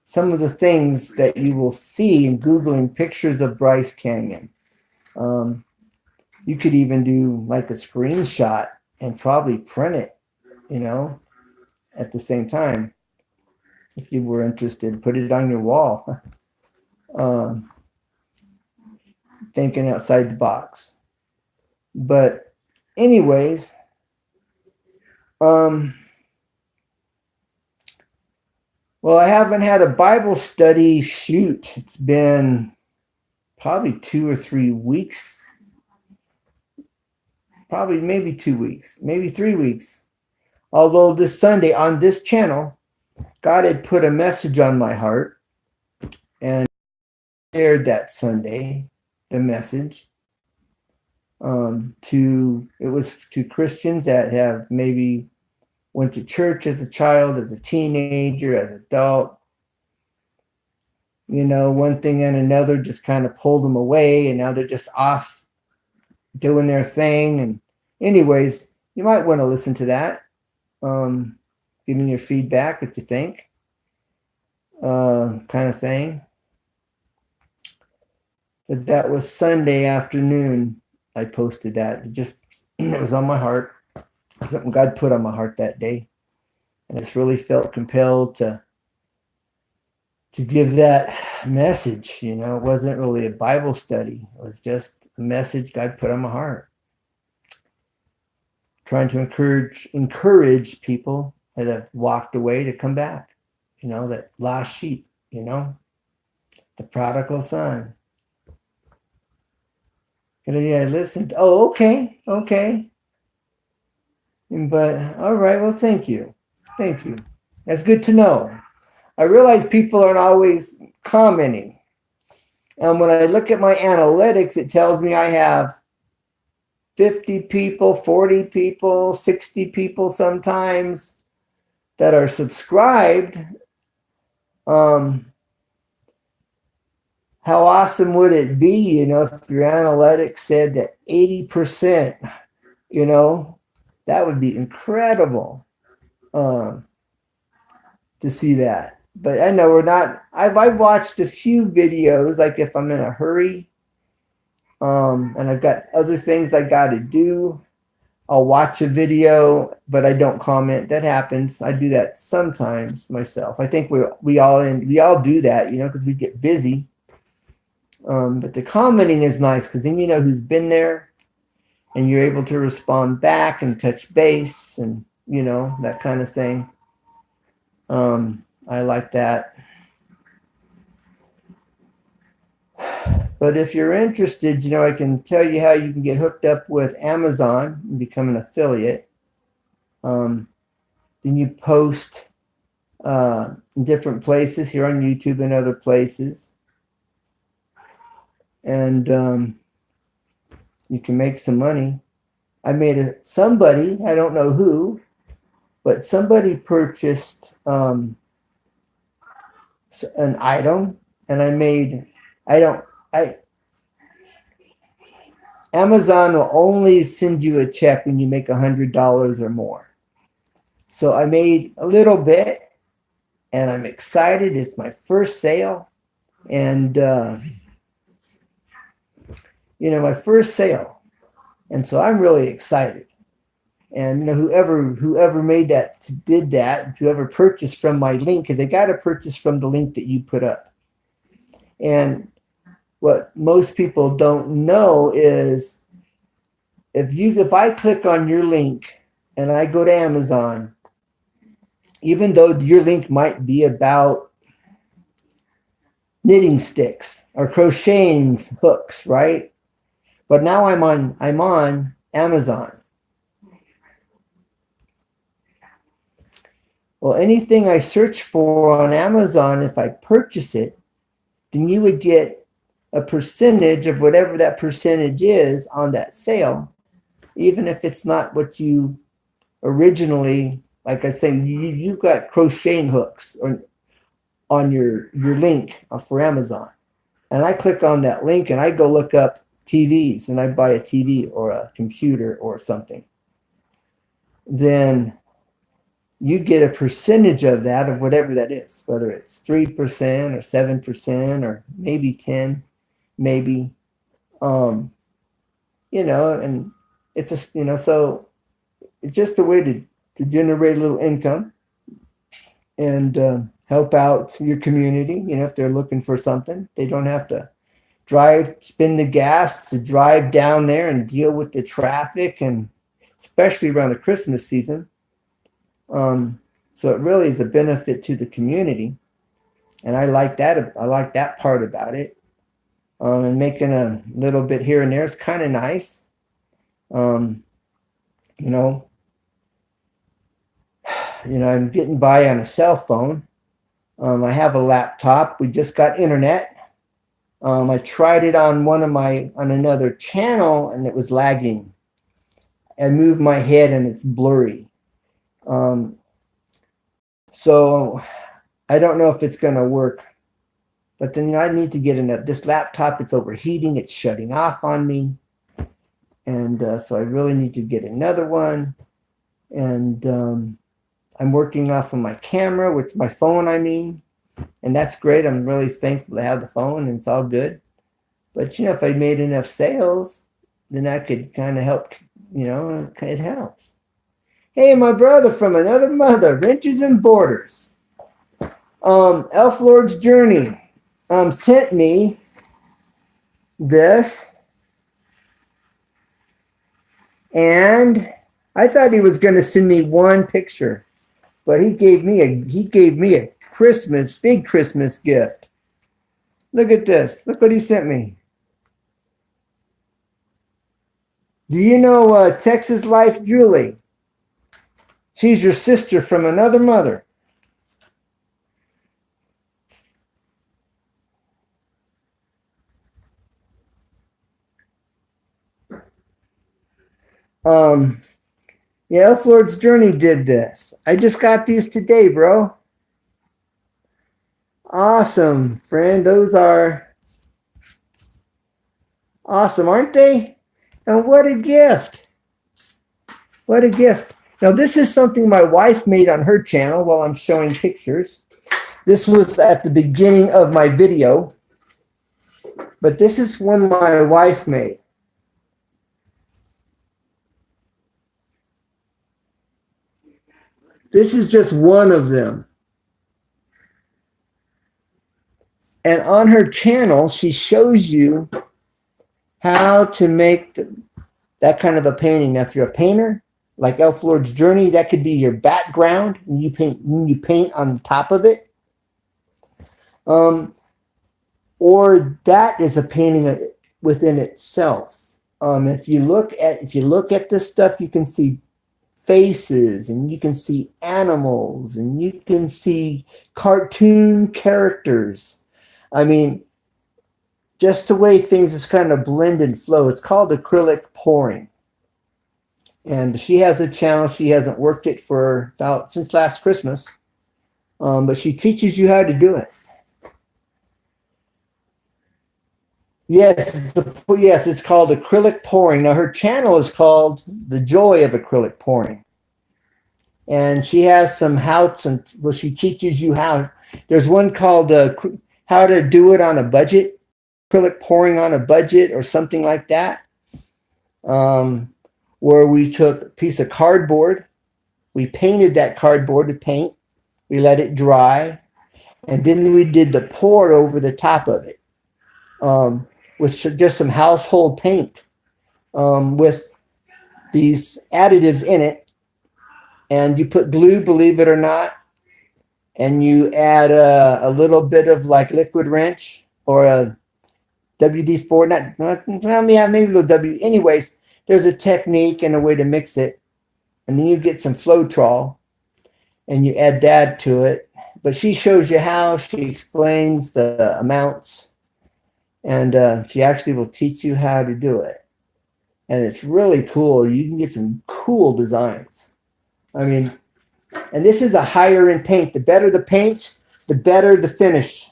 some of the things that you will see in Googling pictures of Bryce Canyon. You could even do like a screenshot and probably print it, at the same time. If you were interested, put it on your wall. Thinking outside the box. But anyways, well, I haven't had a Bible study shoot. It's been probably 2 or 3 weeks. Probably maybe 2 weeks, maybe 3 weeks. Although this Sunday on this channel, God had put a message on my heart and shared that Sunday, the message. It was to Christians that have maybe went to church as a child, as a teenager, as an adult. You know, one thing and another just kind of pulled them away, and now they're just off doing their thing. And anyways, you might want to listen to that. Give me your feedback, what you think, kind of thing. But that was Sunday afternoon. I posted that. It was on my heart. Something God put on my heart that day. And I just really felt compelled to give that message. You know, it wasn't really a Bible study. It was just a message God put on my heart. Trying to encourage people that have walked away to come back. You know, that lost sheep, you know, the prodigal son. And yeah, I listened. Oh, okay. But all right, well, thank you. That's good to know. I realize people aren't always commenting. And when I look at my analytics, it tells me I have 50 people, 40 people, 60 people sometimes that are subscribed. How awesome would it be, you know, if your analytics said that 80%, you know, that would be incredible to see that. But I know we're not, I've watched a few videos, like if I'm in a hurry, and I've got other things I got to do, I'll watch a video, but I don't comment. That happens. I do that sometimes myself. I think we all do that, you know, because we get busy. But the commenting is nice because then you know who's been there, and you're able to respond back and touch base, and you know, that kind of thing. I like that. But if you're interested, you know, I can tell you how you can get hooked up with Amazon and become an affiliate. Then you post in different places here on YouTube and other places. And you can make some money. I made somebody, I don't know who, but somebody purchased an item, and Amazon will only send you a check when you make $100 or more. So I made a little bit, and I'm excited. It's my first sale, and you know, my first sale, and so I'm really excited. And you know, whoever made that, did that, whoever purchased from my link, because they got to purchase from the link that you put up. And what most people don't know is if I click on your link and I go to Amazon, even though your link might be about knitting sticks or crocheting hooks, right? But now I'm on Amazon. Well, anything I search for on Amazon, if I purchase it, then you would get a percentage of whatever that percentage is on that sale, even if it's not what you originally, like I say, you've got crocheting hooks on your link for Amazon. And I click on that link and I go look up TVs, and I buy a TV or a computer or something. Then you get a percentage of that, of whatever that is, whether it's 3% or 7% or maybe 10, maybe, you know, and it's just, you know, so it's just a way to generate a little income and help out your community. You know, if they're looking for something, they don't have to spend the gas to drive down there and deal with the traffic and especially around the Christmas season. So it really is a benefit to the community. And I like that. I like that part about it. And making a little bit here and there is kind of nice. You know, I'm getting by on a cell phone. I have a laptop. We just got internet. I tried it on on another channel and it was lagging. I moved my head and it's blurry. So I don't know if it's going to work, but then I need to get this laptop. It's overheating. It's shutting off on me. And so I really need to get another one. And I'm working off of my camera, which my phone, and that's great. I'm really thankful to have the phone and it's all good. But, if I made enough sales, then that could kind of help, it helps. Hey, my brother from another mother, Wrenches and Borders. Elf Lord's Journey sent me this. And I thought he was going to send me one picture, but he gave me a big Christmas gift. Look at this. Look what he sent me. Do you know Texas Life Julie? She's your sister from another mother. Yeah, Elf Lord's Journey did this. I just got these today, bro. Awesome, friend. Those are awesome, aren't they? And what a gift. What a gift. Now, this is something my wife made on her channel while I'm showing pictures. This was at the beginning of my video, but this is one my wife made. This is just one of them. And on her channel, she shows you how to make that kind of a painting. Now, if you're a painter, like Elf Lord's Journey, that could be your background, and you paint on top of it. Or that is a painting within itself. If you look at this stuff, you can see faces, and you can see animals, and you can see cartoon characters. I mean, just the way things just kind of blend and flow. It's called acrylic pouring. And she has a channel. She hasn't worked it since last Christmas. But she teaches you how to do it. Yes, it's called acrylic pouring. Now her channel is called The Joy of Acrylic Pouring. And she has some she teaches you how. There's one called How to Do It on a Budget, acrylic pouring on a budget or something like that. Where we took a piece of cardboard, we painted that cardboard with paint, we let it dry, and then we did the pour over the top of it with just some household paint with these additives in it. And you put glue, believe it or not, and you add a little bit of like liquid wrench or a WD-4, maybe a little W. Anyways, there's a technique and a way to mix it. And then you get some Floetrol and you add that to it. But she shows you how, she explains the amounts, and she actually will teach you how to do it. And it's really cool. You can get some cool designs. I mean, and this is a higher end paint. The better the paint, the better the finish.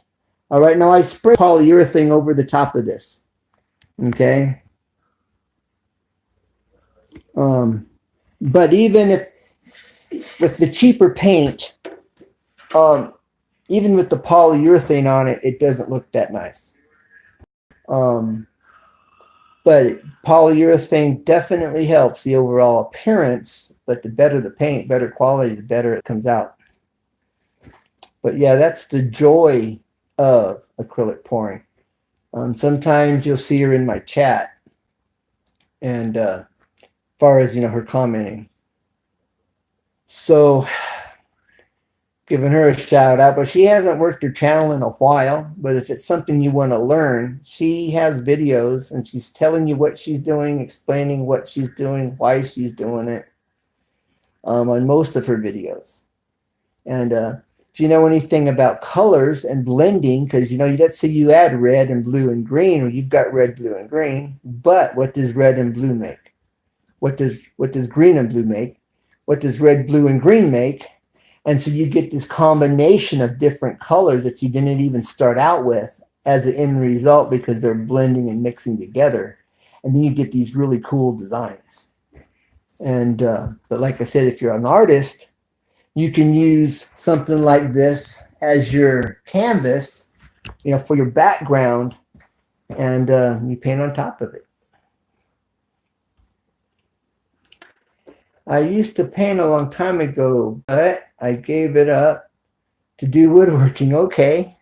All right, now I spray polyurethane over the top of this. Okay. But even with the cheaper paint, even with the polyurethane on it, it doesn't look that nice. But polyurethane definitely helps the overall appearance, but the better the paint, better quality, the better it comes out. But yeah, that's the joy of acrylic pouring. Sometimes you'll see her in my chat, and far as, her commenting. So giving her a shout out, but she hasn't worked her channel in a while. But if it's something you want to learn, she has videos and she's telling you what she's doing, explaining what she's doing, why she's doing it, on most of her videos. And if you know anything about colors and blending, because let's say you add red and blue and green, or you've got red, blue, and green, but what does red and blue make? What does green and blue make? What does red, blue, and green make? And so you get this combination of different colors that you didn't even start out with as an end result, because they're blending and mixing together. And then you get these really cool designs. And but like I said, if you're an artist, you can use something like this as your canvas, for your background, and you paint on top of it. I used to paint a long time ago, but I gave it up to do woodworking. Okay.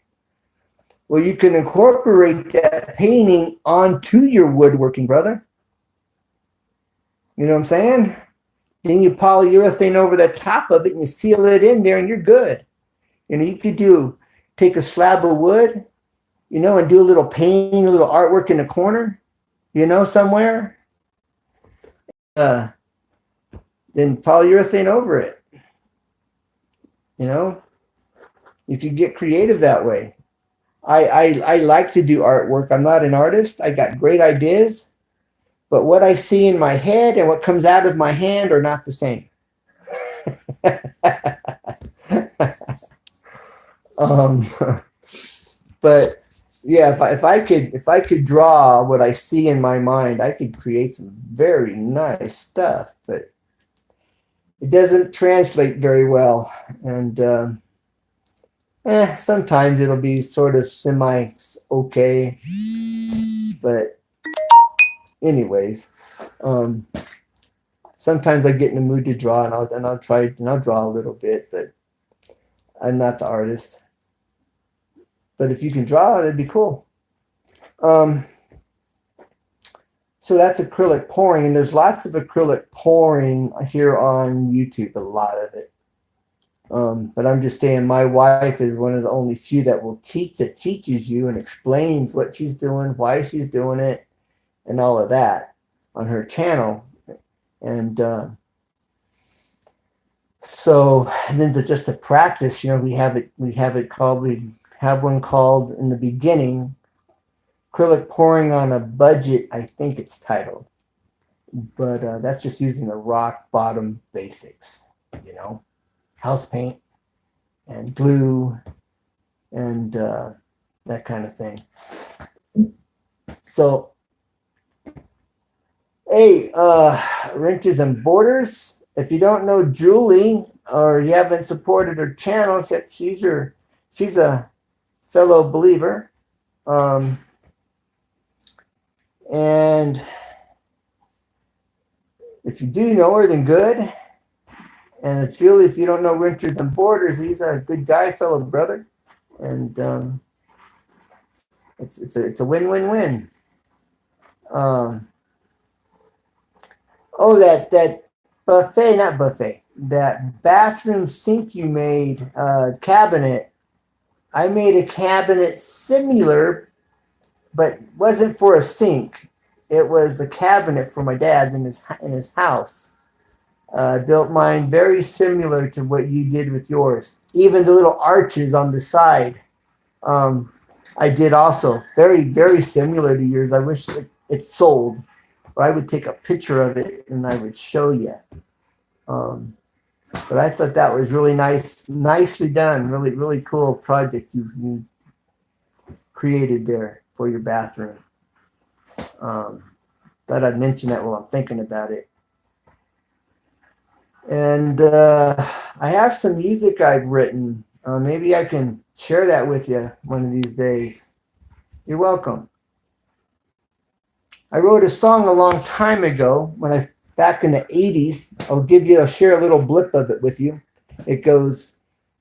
Well, you can incorporate that painting onto your woodworking, brother. You know what I'm saying? Then you polyurethane over the top of it and you seal it in there and you're good. You could take a slab of wood, and do a little painting, a little artwork in the corner, somewhere. Then polyurethane over it. You could get creative that way. I like to do artwork. I'm not an artist. I got great ideas, but what I see in my head and what comes out of my hand are not the same. But yeah, if I could draw what I see in my mind, I could create some very nice stuff, but it doesn't translate very well. And sometimes it'll be sort of semi okay. But anyways, sometimes I get in the mood to draw, and I'll draw a little bit, but I'm not the artist. But if you can draw, it'd be cool. So that's acrylic pouring, and there's lots of acrylic pouring here on YouTube, a lot of it. But I'm just saying, my wife is one of the only few that teaches you and explains what she's doing, why she's doing it, and all of that on her channel. And so then just to practice, we have one called in the beginning, acrylic pouring on a budget, I think it's titled. But that's just using the rock bottom basics, house paint and glue and that kind of thing. So, hey, Wrenches and Borders, if you don't know Julie, or you haven't supported her channel, she's a fellow believer. And if you do know her, then good. And it's Julie, if you don't know Wrenches and Borders, he's a good guy, fellow brother. And it's a win-win-win. That buffet, not buffet, that bathroom sink you made, cabinet. I made a cabinet similar, but wasn't for a sink. It was a cabinet for my dad's in his house. Built mine very similar to what you did with yours. Even the little arches on the side, I did also very, very similar to yours. I wish it sold, or I would take a picture of it and I would show you. But I thought that was really nicely done. Really, really cool project you created there for your bathroom. Thought I'd mention that while I'm thinking about it. And I have some music I've written. Maybe I can share that with you one of these days. You're welcome. I wrote a song a long time ago back in the 80s. I'll share a little blip of it with you. It goes,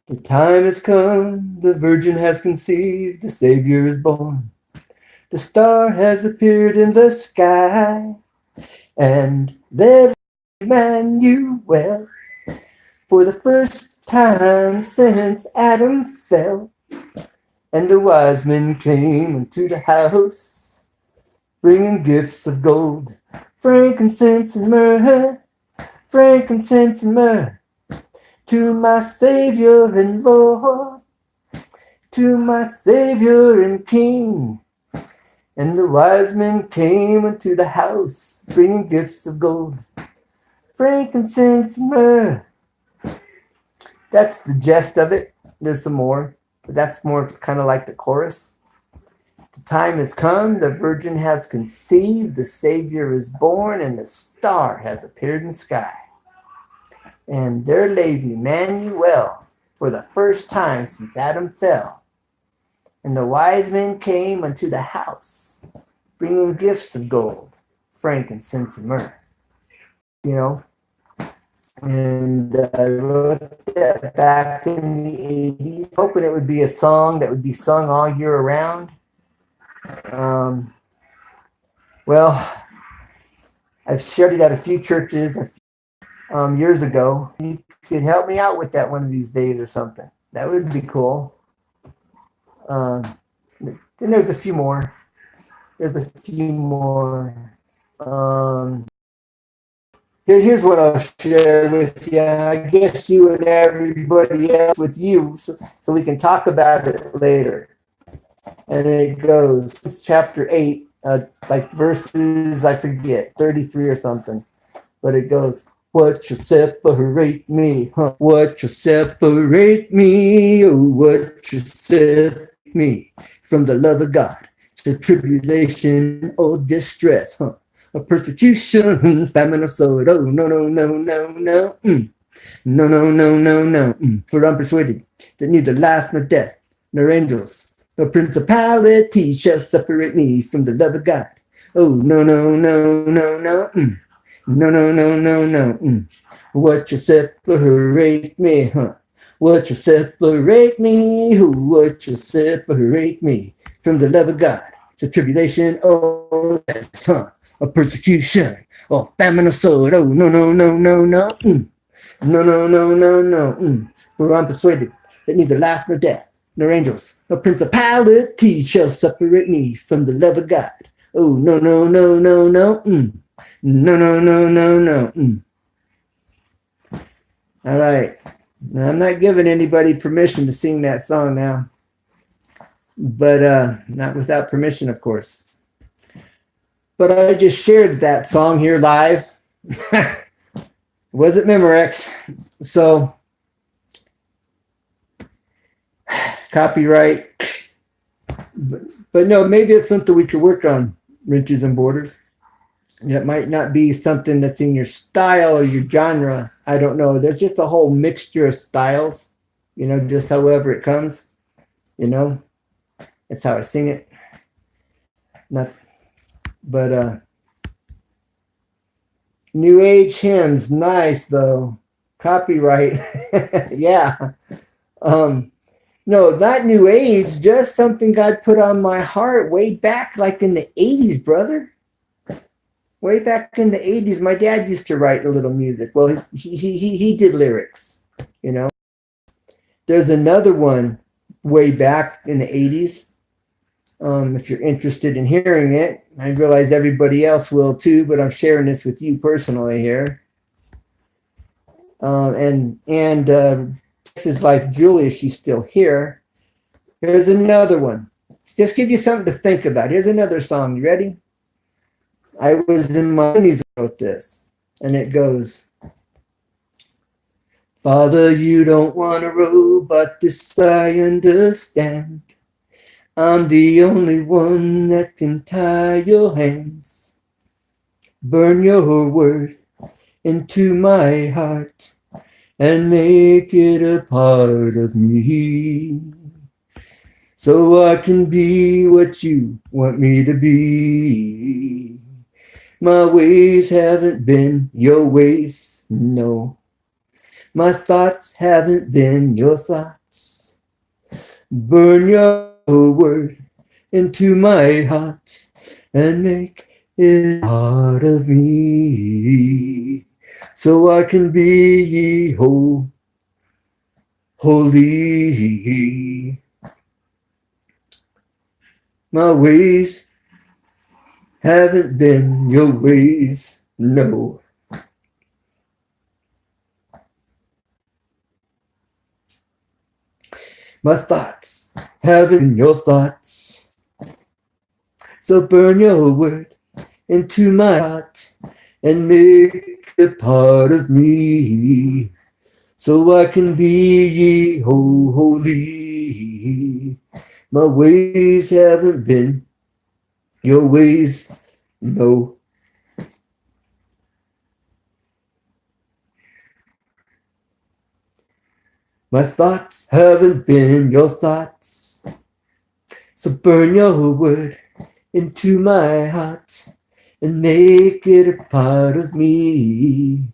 "The time has come, the Virgin has conceived, the Savior is born. The star has appeared in the sky, and there Emmanuel. For the first time since Adam fell, and the wise men came into the house, bringing gifts of gold, frankincense and myrrh, frankincense and myrrh, to my Savior and Lord, to my Savior and King. And the wise men came into the house, bringing gifts of gold, frankincense and myrrh. That's the gist of it. There's some more, but that's more kind of like the chorus. The time has come, the virgin has conceived, the Savior is born, and the star has appeared in the sky. And there lays Emmanuel for the first time since Adam fell. And the wise men came unto the house, bringing gifts of gold, frankincense, and myrrh. You know, and I wrote that back in the 80s, hoping it would be a song that would be sung all year around. Well, I've shared it at a few churches years ago. You could help me out with that one of these days or something. That would be cool. Then there's a few more. Here's what I'll share with you. I guess you and everybody else with you, so we can talk about it later. And it goes, it's chapter 8, like verses, I forget, 33 or something. But it goes, what shall separate me? Huh? What shall separate me? Oh, what shall separate me from the love of God? The tribulation or distress, huh? A persecution, famine or sword. Oh, no, no, no, no, no. No, no, no, no, no. For I'm persuaded that neither life nor death, nor angels, nor principality shall separate me from the love of God. Oh, no, no, no, no, no. No, no, no, no, no. What shall separate me, huh? What shall separate me? What shall separate me from the love of God? The tribulation, oh, death, huh? A persecution, or famine or sword. Oh, no, no, no, no, no. No, no, no, no, no. For I'm persuaded that neither life nor death, nor angels, nor principality shall separate me from the love of God. Oh, no, no, no, no, no. No, no, no, no, no. All right. Now, I'm not giving anybody permission to sing that song now. But not without permission, of course. But I just shared that song here live. Was it Memorex? So, copyright. But no, maybe it's something we could work on, Wrenches and Borders. That might not be something that's in your style or your genre. I don't know. There's just a whole mixture of styles, you know, just however it comes, you know. That's how I sing it. New Age hymns, nice though. Copyright. Yeah. No, not New Age, just something God put on my heart way back like in the 80s, brother. Way back in the 80s, my dad used to write a little music. Well, he did lyrics, you know. There's another one way back in the 80s. If you're interested in hearing it, I realize everybody else will too, but I'm sharing this with you personally here. This is Life Julia, she's still here. Here's another one. Just give you something to think about. Here's another song. You ready? I was in my 20s when I wrote this, and it goes, Father, you don't want a robot, this I understand. I'm the only one that can tie your hands. Burn your word into my heart and make it a part of me, so I can be what you want me to be. My ways haven't been your ways, no. My thoughts haven't been your thoughts. Burn your word into my heart and make it part of me, so I can be holy. My ways haven't been your ways, no. My thoughts haven't been your thoughts, so burn your word into my heart and make it part of me, so I can be holy. My ways haven't been your ways, no. My thoughts haven't been your thoughts, so burn your word into my heart and make it a part of me,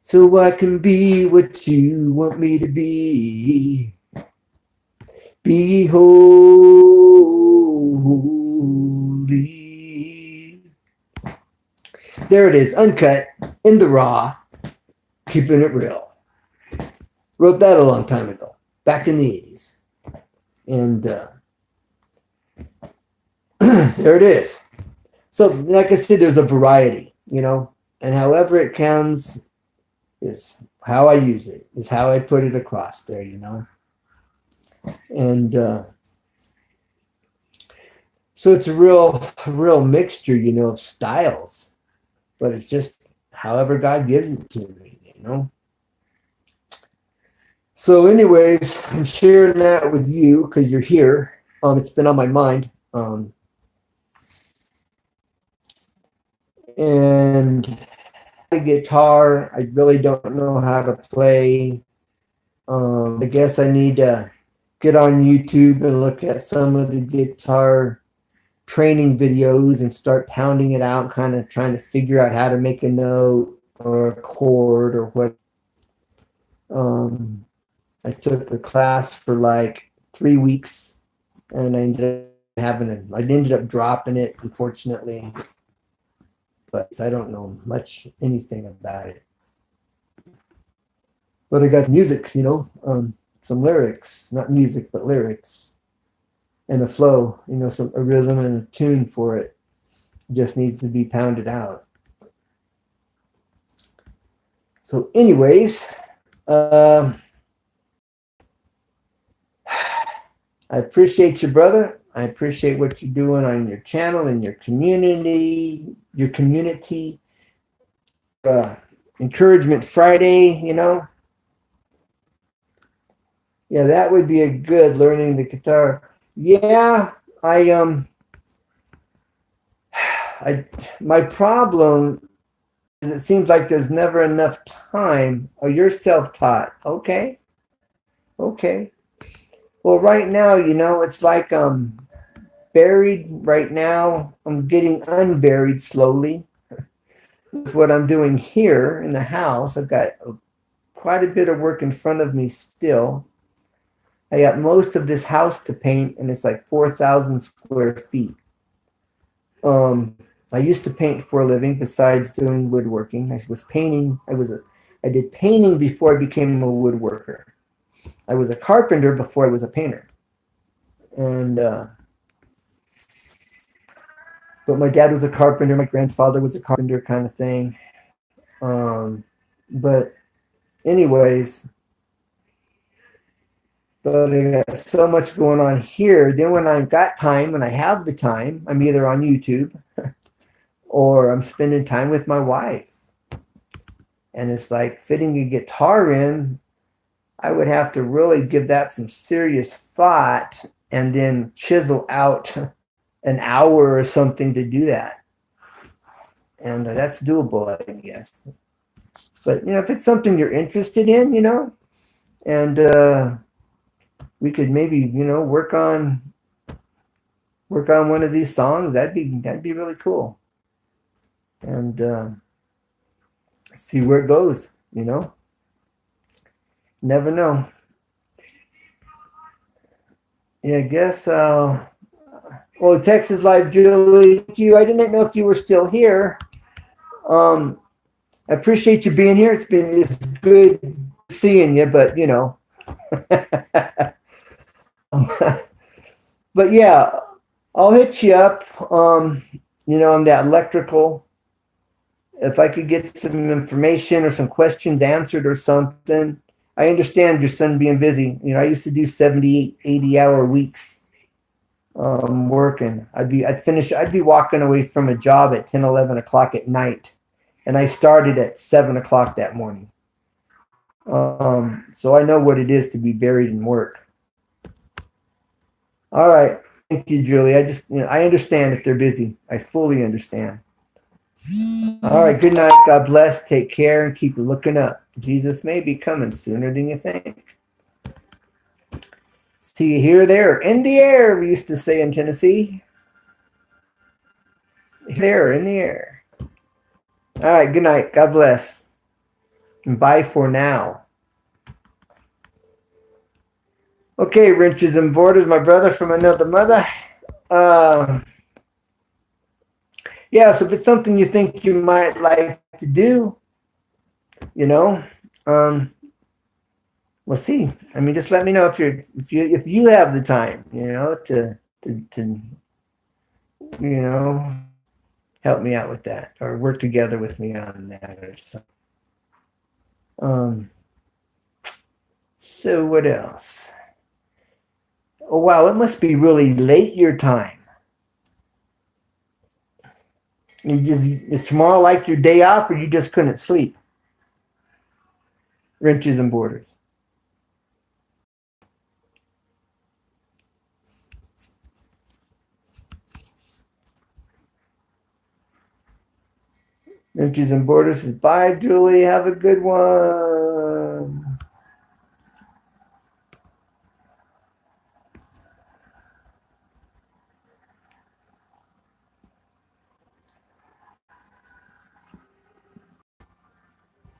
so I can be what you want me to be. Be holy. There it is, uncut, in the raw, keeping it real. Wrote that a long time ago, back in the 80s. And there it is. So, like I said, there's a variety, and however it comes is how I use it, is how I put it across there, And so it's a real mixture, of styles, but it's just however God gives it to me, So anyways, I'm sharing that with you because you're here. It's been on my mind. And the guitar, I really don't know how to play. I guess I need to get on YouTube and look at some of the guitar training videos and start pounding it out, kind of trying to figure out how to make a note or a chord or what. I took a class for like 3 weeks, and I ended up dropping it, unfortunately, but I don't know anything about it. But I got music, some lyrics, not music, but lyrics, and a flow, a rhythm and a tune for it. It just needs to be pounded out. So anyways, I appreciate you, brother. I appreciate what you're doing on your channel and your community. Encouragement Friday, Yeah, that would be a good learning the guitar. Yeah, my problem is it seems like there's never enough time. Oh, you're self-taught. Okay. Well, right now, it's like buried right now. I'm getting unburied slowly. That's what I'm doing here in the house. I've got quite a bit of work in front of me still. I got most of this house to paint, and it's like 4,000 square feet. I used to paint for a living besides doing woodworking. I was painting. I did painting before I became a woodworker. I was a carpenter before I was a painter. And but my dad was a carpenter, my grandfather was a carpenter, kind of thing. But anyways, but I got so much going on here. Then when I've got time, and I have the time, I'm either on YouTube or I'm spending time with my wife. And it's like fitting a guitar in, I would have to really give that some serious thought and then chisel out an hour or something to do that. And that's doable, I guess. But, if it's something you're interested in, and we could maybe, work on one of these songs, that'd be really cool. And see where it goes, Never know. Yeah, I guess, well, Texas Live, Julie, I didn't know if you were still here. I appreciate you being here. It's good seeing you, but you know. But yeah, I'll hit you up. On that electrical. If I could get some information or some questions answered or something. I understand your son being busy. I used to do 70, 80-hour weeks working. I'd be walking away from a job at 10, 11 o'clock at night. And I started at 7 o'clock that morning. So I know what it is to be buried in work. All right. Thank you, Julie. I understand if they're busy. I fully understand. All right. Good night. God bless. Take care and keep looking up. Jesus may be coming sooner than you think. See you here, there, in the air, we used to say in Tennessee. There, in the air. All right. Good night. God bless. And bye for now. Okay, wrenches and borders, my brother from another mother. Yeah, so if it's something you think you might like to do, we'll see. I mean, just let me know if you have the time, to help me out with that or work together with me on that or something. So what else? Oh wow, it must be really late your time. Is tomorrow like your day off, or you just couldn't sleep? Wrenches and borders. Wrenches and borders says, bye, Julie. Have a good one.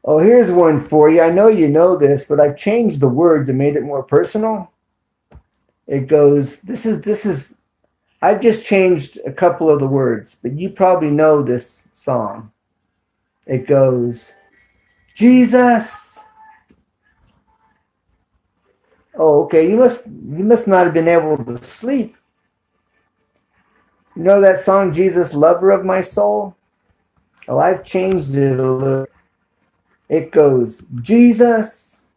Oh, here's one for you. I know you know this, but I've changed the words and made it more personal. It goes, I've just changed a couple of the words, but you probably know this song. It goes, Jesus. Oh, okay. You must not have been able to sleep. You know that song, Jesus, Lover of My Soul? Well, I've changed it a little. It goes, Jesus,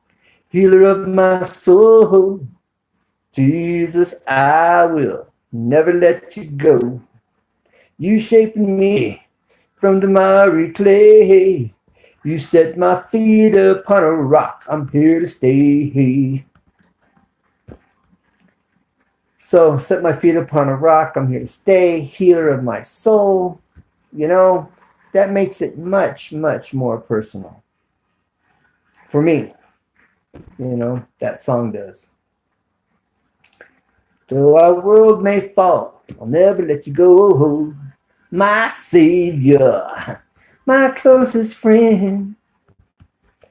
healer of my soul. Jesus, I will never let you go. You shaped me from the miry clay. You set my feet upon a rock. I'm here to stay. So, set my feet upon a rock. I'm here to stay. Healer of my soul. That makes it much, much more personal. For me, that song does. Though our world may fall, I'll never let you go. My Savior, my closest friend,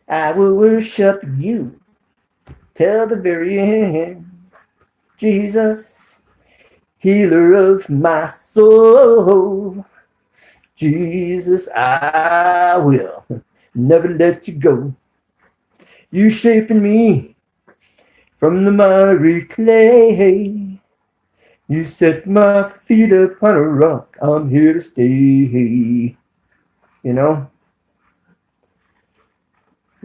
I will worship you till the very end. Jesus, healer of my soul. Jesus, I will never let you go. You shaping me from the miry clay. You set my feet upon a rock. I'm here to stay. It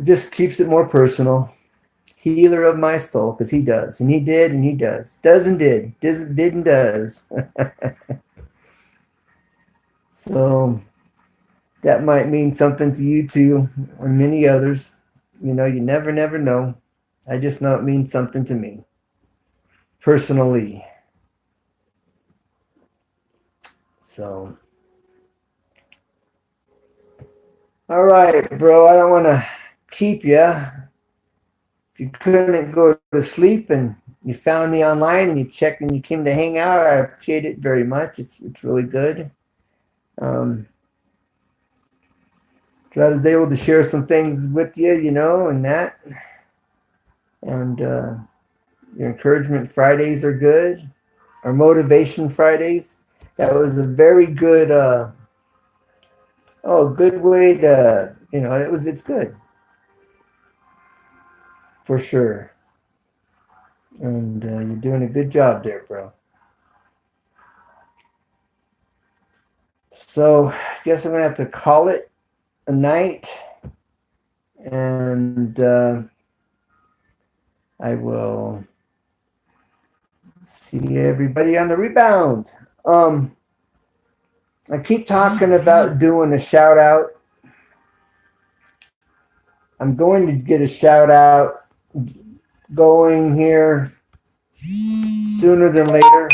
just keeps it more personal. Healer of my soul, because he does. And he did, and he does. Does and did. Did and does. So that might mean something to you too, or many others. You never know. I just know it means something to me. Personally. So. All right, bro. I don't want to keep you. If you couldn't go to sleep and you found me online and you checked and you came to hang out, I appreciate it very much. It's really good. Glad I was able to share some things with you, and that. And your encouragement Fridays are good. Our motivation Fridays. That was a very good Oh, good way to, it's good for sure. And you're doing a good job there, bro. So I guess I'm gonna have to call it a night, and I will see everybody on the rebound. I keep talking about doing a shout out. I'm going to get a shout out going here sooner than later.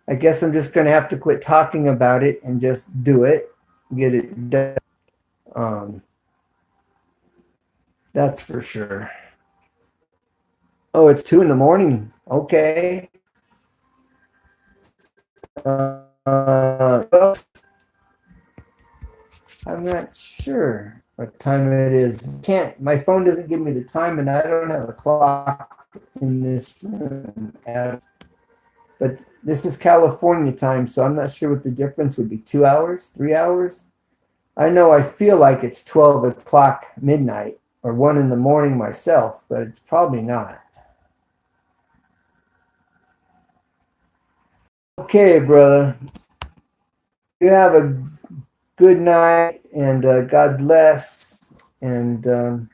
I guess I'm just going to have to quit talking about it and just do it, get it done. That's for sure. Oh, it's 2 a.m. Okay. Well, I'm not sure what time it is. Can't. My phone doesn't give me the time, and I don't have a clock in this room. But this is California time, so I'm not sure what the difference would be. 2 hours, 3 hours. I know I feel like it's 12 o'clock midnight or 1 a.m. myself, but it's probably not. Okay, brother. You have a good night, and God bless, and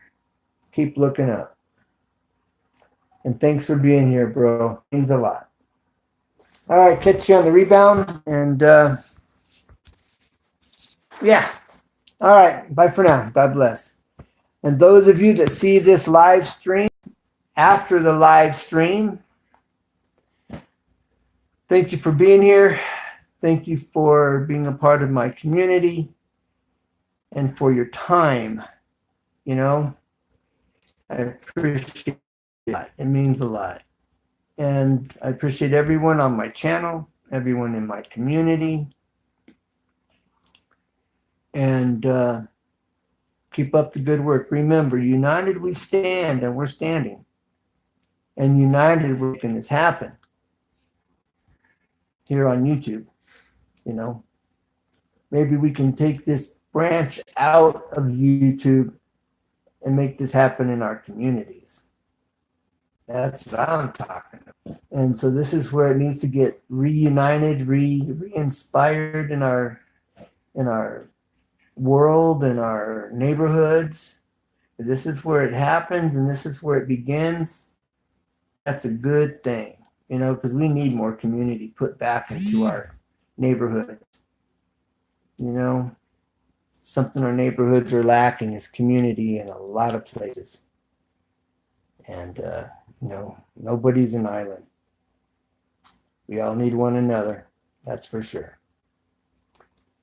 keep looking up. And thanks for being here, bro. It means a lot. All right, catch you on the rebound, and yeah. All right, bye for now. God bless. And those of you that see this live stream, after the live stream, thank you for being here. Thank you for being a part of my community and for your time. I appreciate it. It means a lot. And I appreciate everyone on my channel, everyone in my community. And keep up the good work. Remember, united we stand, and we're standing. And united we're making this happen here on YouTube. Maybe we can take this branch out of YouTube and make this happen in our communities. That's what I'm talking about. And so this is where it needs to get reunited, re-inspired in our world, in our neighborhoods. This is where it happens, and this is where it begins. That's a good thing, because we need more community put back into our neighborhood. Something our neighborhoods are lacking is community in a lot of places. And, nobody's an island. We all need one another. That's for sure.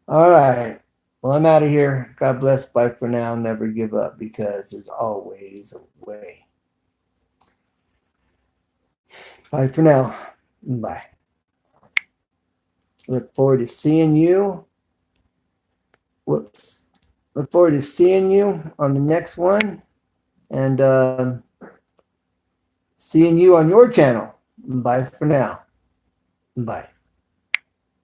All right. Well, I'm out of here. God bless. Bye for now. Never give up, because there's always a way. Bye for now. Bye. Look forward to seeing you. Look forward to seeing you on the next one, and seeing you on your channel. Bye for now. Bye.